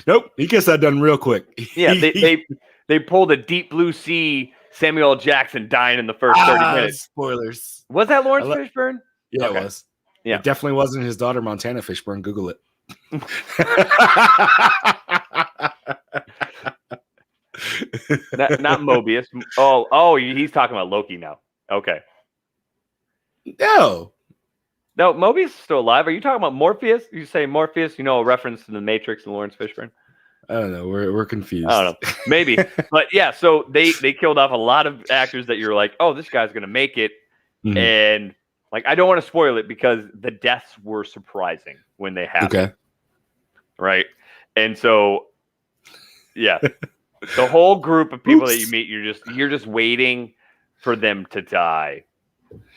Nope, he gets that done real quick. Yeah, they pulled a Deep Blue Sea Samuel L. Jackson dying in the first 30 minutes. Spoilers. Was that Lawrence Fishburne? Yeah, it was. Yeah. It definitely wasn't his daughter, Montana Fishburne. Google it. Not Mobius. Oh, he's talking about Loki now. Okay. No, Mobius is still alive. Are you talking about Morpheus? You say Morpheus, a reference to the Matrix and Lawrence Fishburne? I don't know. We're confused. I don't know. Maybe. But yeah, so they killed off a lot of actors that you're like, oh, this guy's going to make it. Mm-hmm. And like, I don't want to spoil it because the deaths were surprising when they happened. Okay. Right. And so, yeah, the whole group of people that you meet, you're just waiting for them to die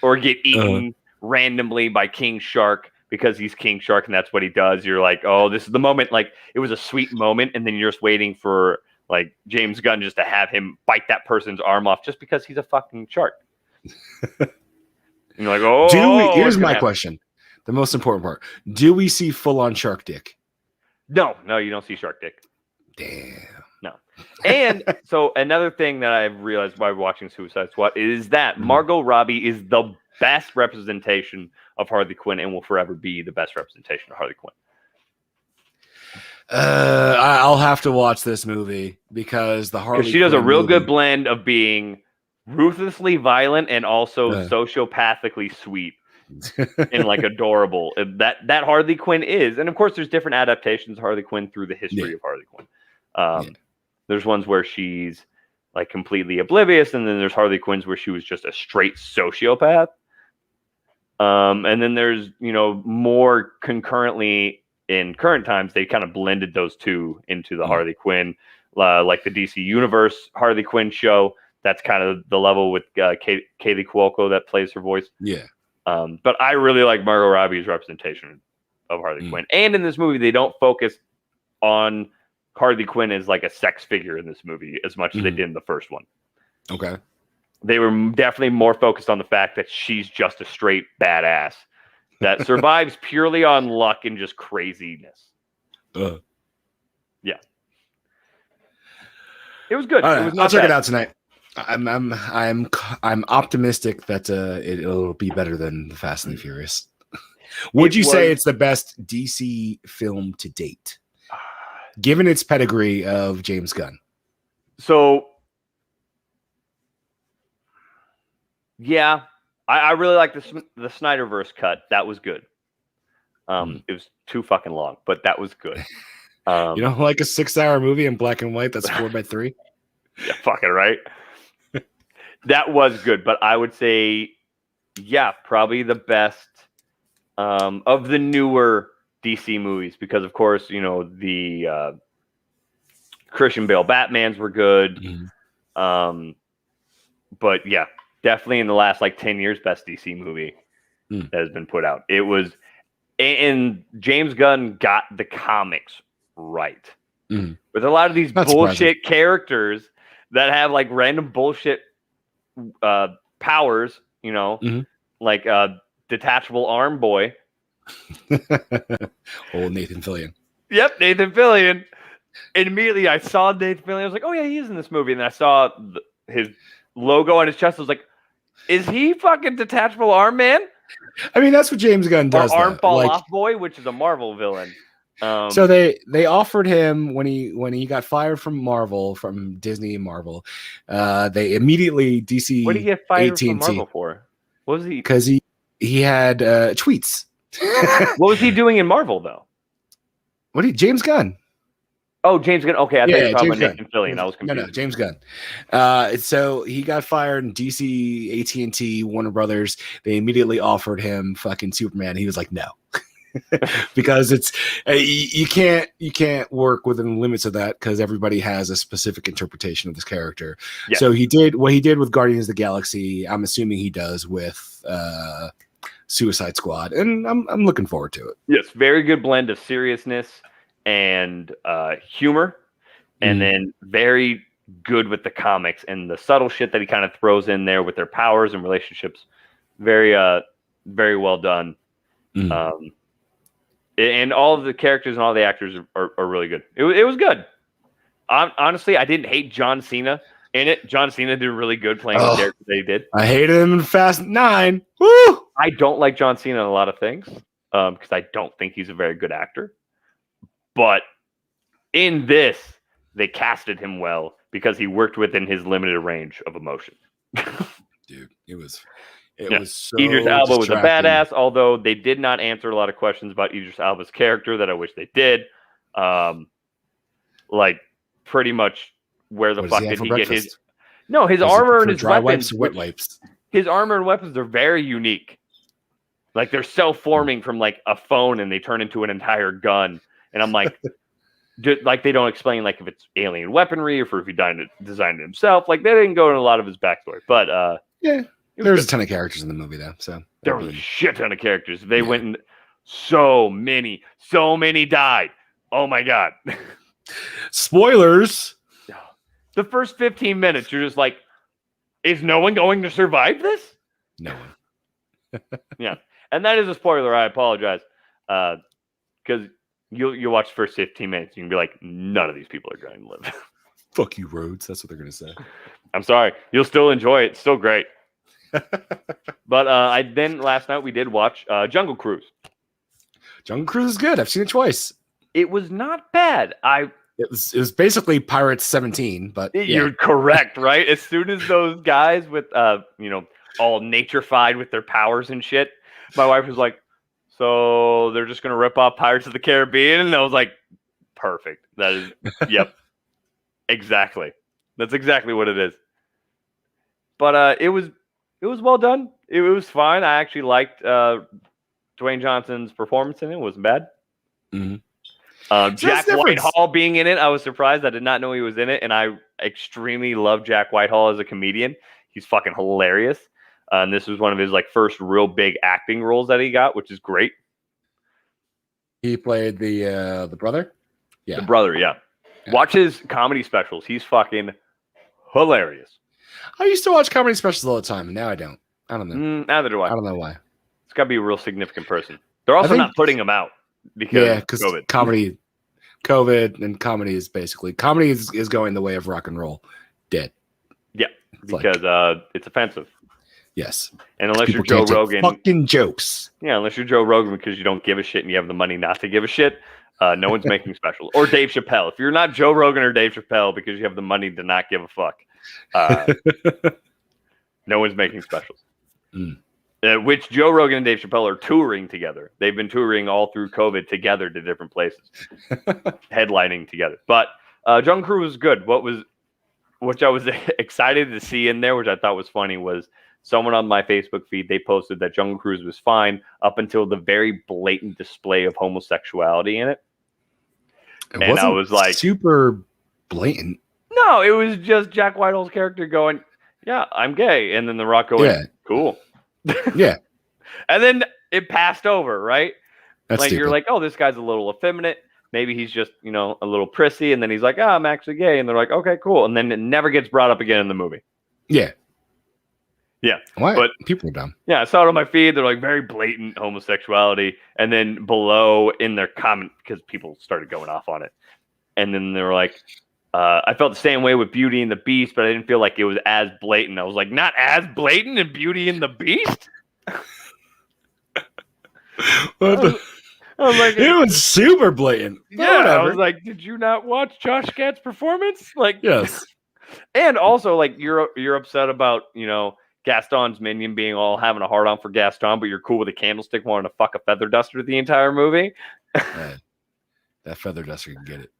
or get eaten randomly by King Shark because he's King Shark and that's what he does. You're like, oh, this is the moment. Like, it was a sweet moment. And then you're just waiting for like James Gunn just to have him bite that person's arm off just because he's a fucking shark. And you're like, oh, here's my question. The most important part. Do we see full on shark dick? No, you don't see shark dick. Damn. No. And so another thing that I've realized while watching Suicide Squad is that Margot Robbie is the best representation of Harley Quinn and will forever be the best representation of Harley Quinn. I'll have to watch this movie because she does a real good blend of being ruthlessly violent and also sociopathically sweet and like adorable. That Harley Quinn is, and of course, there's different adaptations of Harley Quinn through the history of Harley Quinn. There's ones where she's like completely oblivious, and then there's Harley Quinns where she was just a straight sociopath. And then there's more concurrently in current times they kind of blended those two into the Harley Quinn, like the DC Universe Harley Quinn show. That's kind of the level with Kaylee Cuoco that plays her voice. Yeah. But I really like Margot Robbie's representation of Harley Quinn. And in this movie, they don't focus on Harley Quinn as like a sex figure in this movie as much as they did in the first one. Okay. They were definitely more focused on the fact that she's just a straight badass that survives purely on luck and just craziness. Yeah. It was good. Right, it was I'll check it out tonight. I'm optimistic that it'll be better than the Fast and the Furious. Would you say it's the best DC film to date, given its pedigree of James Gunn? So, yeah, I really like the Snyderverse cut. That was good. It was too fucking long, but that was good. You don't like a 6-hour movie in black and white that's 4:3? Yeah, fucking right. That was good, but I would say, yeah, probably the best of the newer DC movies because, of course, the Christian Bale Batmans were good. But yeah, definitely in the last 10 years, best DC movie that has been put out. It was, and James Gunn got the comics right with a lot of these bullshit characters that have random bullshit powers, like detachable arm boy. Old Nathan Fillion. Yep, Nathan Fillion. And immediately I saw Nathan Fillion. I was like, oh yeah, he is in this movie. And then I saw his logo on his chest. I was like, is he fucking detachable arm man? I mean, that's what James Gunn does. Or arm fall off boy, which is a Marvel villain. So they offered him when he got fired from Disney and Marvel. They immediately DC. What did he get fired from Marvel for? What was he? Because He had tweets. What was he doing in Marvel though? James Gunn. Oh, James Gunn. Okay, I thought you were talking about James Nathan Fillion. I was confused. No, James Gunn. So he got fired in DC, AT&T, Warner Brothers. They immediately offered him fucking Superman. He was like, no. Because it's you can't work within the limits of that because everybody has a specific interpretation of this character. Yeah. So he did what he did with Guardians of the Galaxy. I'm assuming he does with Suicide Squad, and I'm looking forward to it. Yes, very good blend of seriousness and humor, and then very good with the comics and the subtle shit that he kind of throws in there with their powers and relationships. Very very well done. And all of the characters and all the actors are really good. It was good. Honestly, I didn't hate John Cena in it. John Cena did really good playing the character that he did. I hated him in Fast 9. Woo! I don't like John Cena in a lot of things because I don't think he's a very good actor. But in this, they casted him well because he worked within his limited range of emotion. Dude, it was so Idris Elba was a distracting. badass, although they did not answer a lot of questions about Idris Elba's character that I wish they did. Like pretty much where the fuck did he get his? No, his armor and his dry weapons. wipes, wet wipes. His armor and weapons are very unique. Like they're self-forming from like a phone, and they turn into an entire gun. And I'm like, like they don't explain like if it's alien weaponry or if he designed it himself. Like they didn't go into a lot of his backstory, but yeah. There's a ton of characters in the movie, though. So there was a shit ton of characters. They went and so many died. Oh my god! Spoilers. The first 15 minutes, you're just like, is no one going to survive this? No one. Yeah, and that is a spoiler. I apologize, because you'll watch the first 15 minutes, you can be like, none of these people are going to live. Fuck you, Rhodes. That's what they're gonna say. I'm sorry. You'll still enjoy it. It's still great. But last night we did watch Jungle Cruise. Jungle Cruise is good. I've seen it twice. It was not bad. It was basically Pirates 17, but you're correct, right? As soon as those guys with all naturefied with their powers and shit, my wife was like, so they're just gonna rip off Pirates of the Caribbean, and I was like, perfect. That is yep. Exactly. That's exactly what it is. But it was well done. It was fine. I actually liked Dwayne Johnson's performance in it. It wasn't bad. Jack Whitehall being in it, I was surprised. I did not know he was in it, and I extremely love Jack Whitehall as a comedian. He's fucking hilarious. And this was one of his first real big acting roles that he got, which is great. He played the brother? Yeah. The brother, yeah. Watch his comedy specials. He's fucking hilarious. I used to watch comedy specials all the time, and now I don't. I don't know. Neither do I. I don't know why. It's got to be a real significant person. They're also not putting him out because COVID. COVID and comedy is basically is going the way of rock and roll. Dead. Yeah, because it's offensive. Yes. And unless you're Joe Rogan, fucking jokes. Yeah, unless you're Joe Rogan because you don't give a shit and you have the money not to give a shit. No one's making specials. Or Dave Chappelle. If you're not Joe Rogan or Dave Chappelle because you have the money to not give a fuck, no one's making specials. Which Joe Rogan and Dave Chappelle are touring together. They've been touring all through COVID together to different places, headlining together. But Jungle Cruise was good. Which I was excited to see in there, which I thought was funny, was someone on my Facebook feed, they posted that Jungle Cruise was fine up until the very blatant display of homosexuality in it. And I was like, super blatant. No, it was just Jack Whitehall's character going, yeah, I'm gay. And then The Rock going, cool. Yeah. And then it passed over, right? That's like, stupid. You're like, oh, this guy's a little effeminate. Maybe he's just, a little prissy. And then he's like, I'm actually gay. And they're like, okay, cool. And then it never gets brought up again in the movie. Yeah. Yeah. Why? But people are dumb. Yeah, I saw it on my feed. They're like very blatant homosexuality. And then below in their comment, because people started going off on it. And then they were like, I felt the same way with Beauty and the Beast, but I didn't feel like it was as blatant. I was like, not as blatant in Beauty and the Beast? I was like, it was super blatant. Yeah, I was like, did you not watch Josh Gad's performance? Like, yes. And also, like, you're upset about, Gaston's minion being all having a hard on for Gaston, but you're cool with a candlestick wanting to fuck a feather duster the entire movie. That feather duster can get it.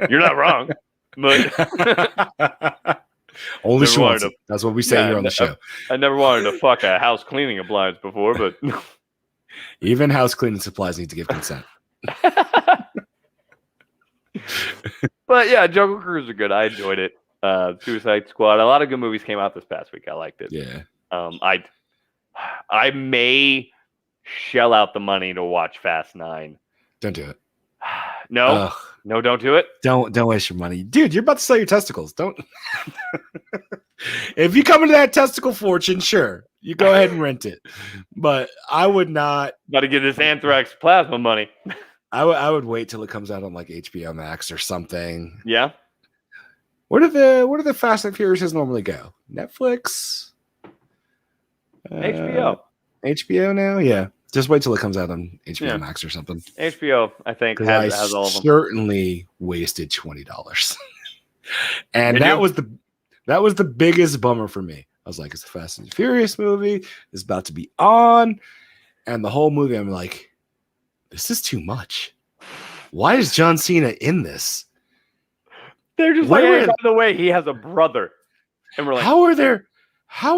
You're not wrong. But only she wants it. That's what we say here on the show. I never wanted to fuck a house cleaning appliance before, but even house cleaning supplies need to give consent. But yeah, Jungle Cruise are good. I enjoyed it. Suicide Squad. A lot of good movies came out this past week. I liked it. Yeah. I may shell out the money to watch Fast 9. Don't do it. No, don't do it. Don't waste your money, dude. You're about to sell your testicles. Don't. If you come into that testicle fortune, sure, you go ahead and rent it. But I would not. Got to get this anthrax plasma money. I would wait till it comes out on like HBO Max or something. Yeah. Where do the Fast and Furious normally go? Netflix, HBO. HBO now, yeah. Just wait till it comes out on HBO Max or something. HBO, I think, has all of them. Certainly wasted $20, and that was the biggest bummer for me. I was like, it's a Fast and Furious movie. It's about to be on, and the whole movie, I'm like, this is too much. Why is John Cena in this? They're just like, hey, by the way, he has a brother. And we're like, how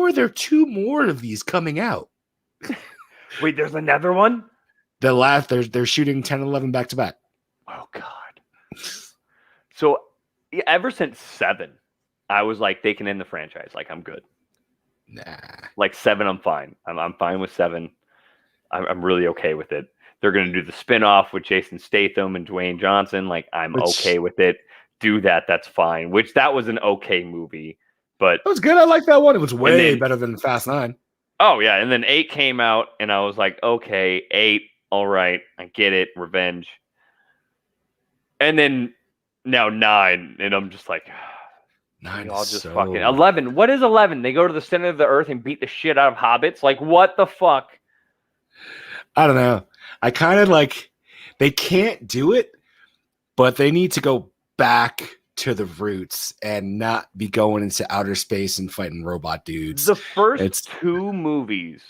are there two more of these coming out? Wait, there's another one? They're shooting 10 and 11 back to back. Oh God. So ever since 7, I was like, they can end the franchise. Like, I'm good. Nah. Like 7, I'm fine. I'm fine with 7. I'm really okay with it. They're gonna do the spinoff with Jason Statham and Dwayne Johnson. Like, I'm okay with it. Do that, that's fine. Which that was an okay movie, but it was good. I like that one. It was way better than Fast 9. Oh yeah, and then 8 came out, and I was like, okay, 8, all right, I get it, revenge. And then now 9, and I'm just like, 9 I'll just fucking 11. What is 11? They go to the center of the earth and beat the shit out of hobbits. Like, what the fuck? I don't know. I kind of like they can't do it, but they need to go back to the roots and not be going into outer space and fighting robot dudes. The first 2 movies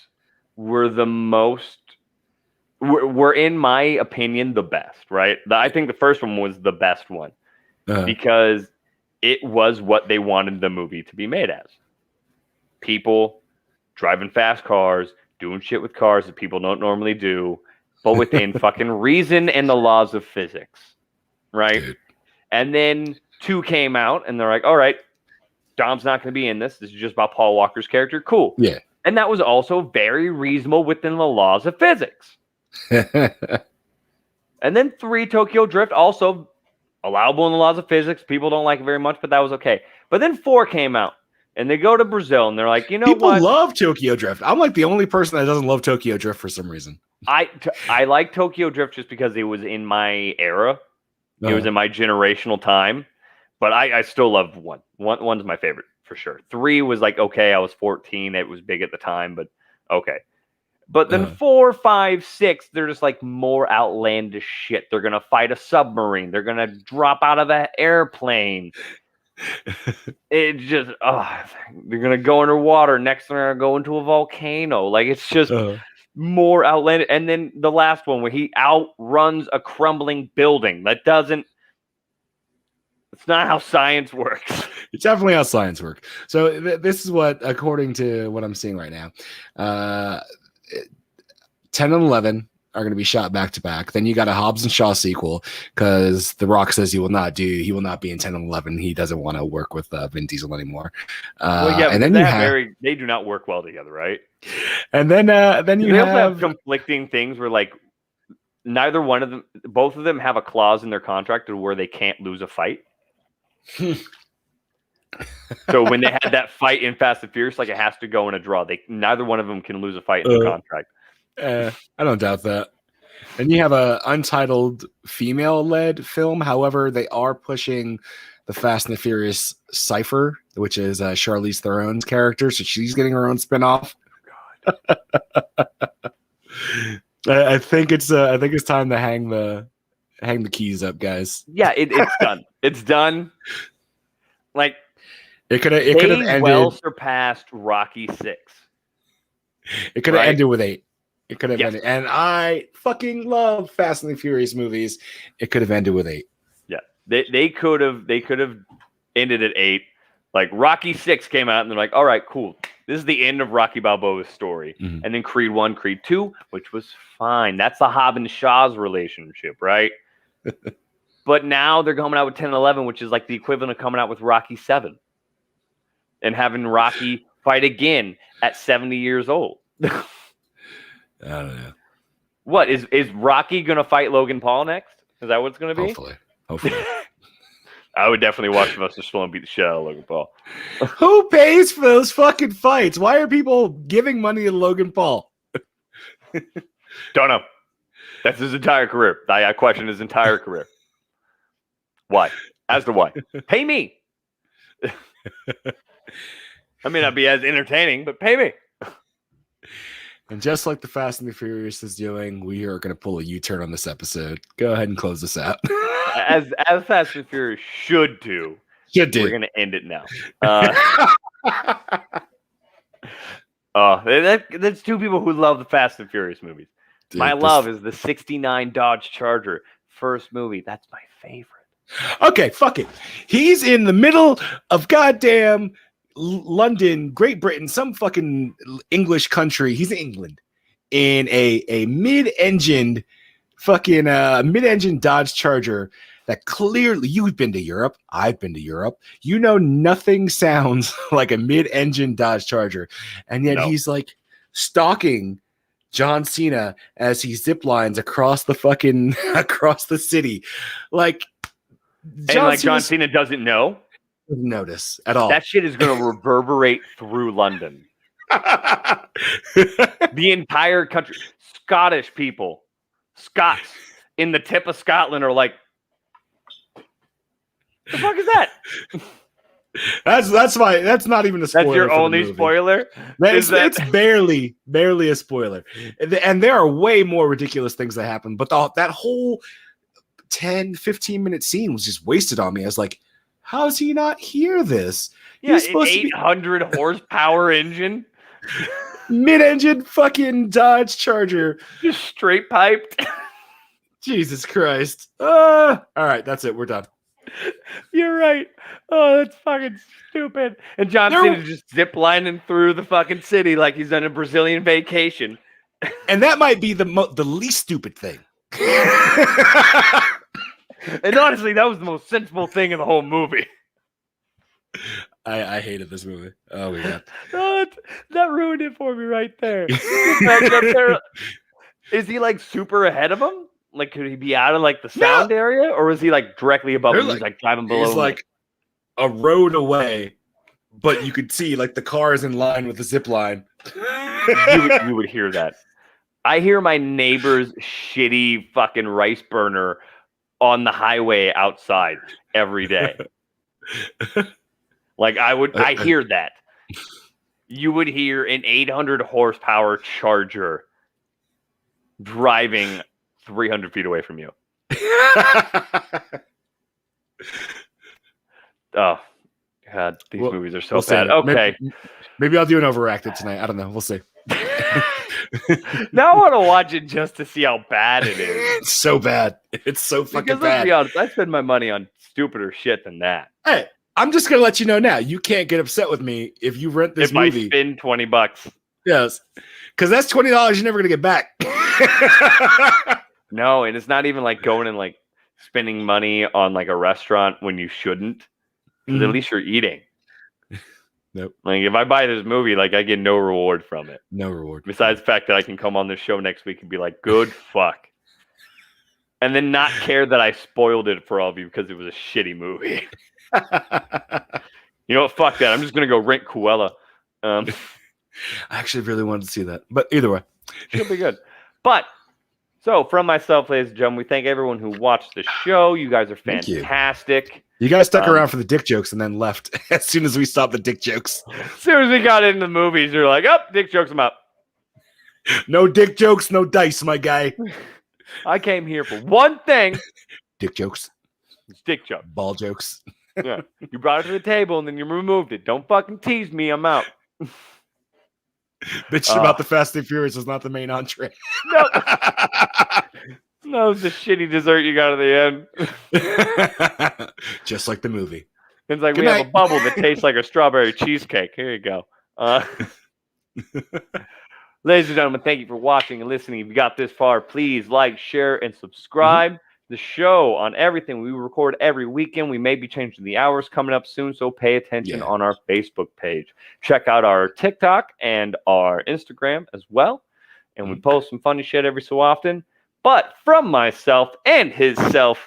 were the most were in my opinion the best, right? I think the first one was the best one because it was what they wanted the movie to be made as. People driving fast cars, doing shit with cars that people don't normally do, but within fucking reason and the laws of physics, right? Dude. And then 2 came out, and they're like, all right, Dom's not going to be in this. This is just about Paul Walker's character. Cool. Yeah. And that was also very reasonable within the laws of physics. And then 3, Tokyo Drift, also allowable in the laws of physics. People don't like it very much, but that was okay. But then 4 came out, and they go to Brazil, and they're like, you know People what? love Tokyo Drift. I'm like the only person that doesn't love Tokyo Drift for some reason. I like Tokyo Drift just because it was in my era. It was in my generational time. But I still love 1. 1's my favorite for sure. 3 was like, okay, I was 14. It was big at the time, but okay. But then 4, 5, 6, they're just like more outlandish shit. They're going to fight a submarine. They're going to drop out of an airplane. It's just, they're going to go underwater. Next, they're going to go into a volcano. Like, it's just more outlandish. And then the last one where he outruns a crumbling building. It's not how science works. It's definitely how science works. So this is what, according to what I'm seeing right now, 10 and 11 are going to be shot back to back. Then you got a Hobbs and Shaw sequel because The Rock says he will not be in 10 and 11. He doesn't want to work with Vin Diesel anymore. And then they do not work well together, right? And then you also have conflicting things where like both of them have a clause in their contract to where they can't lose a fight. So when they had that fight in Fast and Furious, like it has to go in a draw. Neither one of them can lose a fight in their contract. I don't doubt that. And you have a untitled female-led film. However, they are pushing the Fast and the Furious Cypher, which is Charlize Theron's character, so she's getting her own spinoff. God. I think it's time to hang the keys up, guys. Yeah, it's done. It's done. Like, It could have ended. Well surpassed Rocky 6. It could have ended with 8. It could have ended. And I fucking love Fast and the Furious movies. It could have ended with 8. Yeah. They could have ended at 8. Like Rocky 6 came out and they're like, all right, cool. This is the end of Rocky Balboa's story. Mm-hmm. And then Creed 1, Creed 2, which was fine. That's the Hobbs and Shaw's relationship, right? But now they're coming out with 10 and 11, which is like the equivalent of coming out with Rocky 7. And having Rocky fight again at 70 years old. I don't know. What, is Rocky going to fight Logan Paul next? Is that what it's going to be? Hopefully. I would definitely watch Sylvester Stallone beat the shit out of Logan Paul. Who pays for those fucking fights? Why are people giving money to Logan Paul? Don't know. That's his entire career. I question his entire career. Why? As to why. Pay me. I may not be as entertaining, but pay me. And just like the Fast and the Furious is doing, we are going to pull a U-turn on this episode. Go ahead and close this out. As Fast and Furious should do. We're going to end it now. That's two people who love the Fast and Furious movies. Dude, my love is the 69 Dodge Charger. First movie. That's my favorite. Okay, fuck it. He's in the middle of goddamn London, Great Britain, some fucking English country. He's in England in a mid-engined fucking mid-engine Dodge Charger that clearly, you've been to Europe. I've been to Europe. You know, nothing sounds like a mid-engine Dodge Charger. And yet he's like stalking John Cena as he zip lines across the city. Like, John Cena doesn't know. Notice at all. That shit is going to reverberate through London. The entire country. Scottish people. Scots in the tip of Scotland are like, the fuck is that? That's not even a spoiler. That's your only spoiler? It's barely a spoiler. And there are way more ridiculous things that happen, but that whole 10-15 minute scene was just wasted on me. I was like, how does he not hear this? Yeah, an 800 horsepower engine. Mid-engine fucking Dodge Charger. Just straight piped. Jesus Christ. All right, that's it. We're done. You're right. Oh, that's fucking stupid. And John Cena just zip lining through the fucking city like he's on a Brazilian vacation. And that might be the least stupid thing. And honestly, that was the most sensible thing in the whole movie. I hated this movie. Oh my god. That ruined it for me right there. Is he like super ahead of him? Like, could he be out of like the sound area, or is he like directly above him? He's like driving below. He's like a road away, but you could see like the car is in line with the zip line. You would hear that. I hear my neighbor's shitty fucking rice burner on the highway outside every day. Like I hear that. You would hear an 800 horsepower Charger driving 300 feet away from you. Oh, God, these movies are so bad. Okay. Maybe I'll do an overacted tonight. I don't know. We'll see. Now I want to watch it just to see how bad it is. It's so bad. It's so fucking bad. Let's be honest, I spend my money on stupider shit than that. Hey, I'm just going to let you know now. You can't get upset with me if you rent this movie. If I spend $20. Yes. Because that's $20 you're never going to get back. No, and it's not even like going and like spending money on like a restaurant when you shouldn't. Because at least you're eating. Nope. Like if I buy this movie, like I get no reward from it. No reward. Besides the fact that I can come on this show next week and be like, good fuck. And then not care that I spoiled it for all of you because it was a shitty movie. You know what? Fuck that. I'm just going to go rent Cruella. I actually really wanted to see that. But either way. She'll be good. But, so from myself, ladies and gentlemen, we thank everyone who watched the show. You guys are fantastic. You guys stuck around for the dick jokes and then left as soon as we stopped the dick jokes. As soon as we got into the movies, you're like, oh, dick jokes, I'm up. No dick jokes, no dice, my guy. I came here for one thing. Dick jokes. Dick jokes. Ball jokes. Yeah. You brought it to the table and then you removed it. Don't fucking tease me. I'm out. Bitch about the Fast and Furious is not the main entree. Nope. No, it's the shitty dessert you got at the end. Just like the movie. It's like Good we have night. a bubble that tastes like a strawberry cheesecake. Here you go. Ladies and gentlemen, thank you for watching and listening. If you got this far, please like, share, and subscribe. The show on everything. We record every weekend. We may be changing the hours coming up soon, so pay attention on our Facebook page. Check out our TikTok and our Instagram as well. And we post some funny shit every so often. But from myself and his self,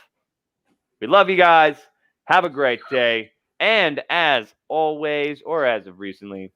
we love you guys. Have a great day. And as always, or as of recently,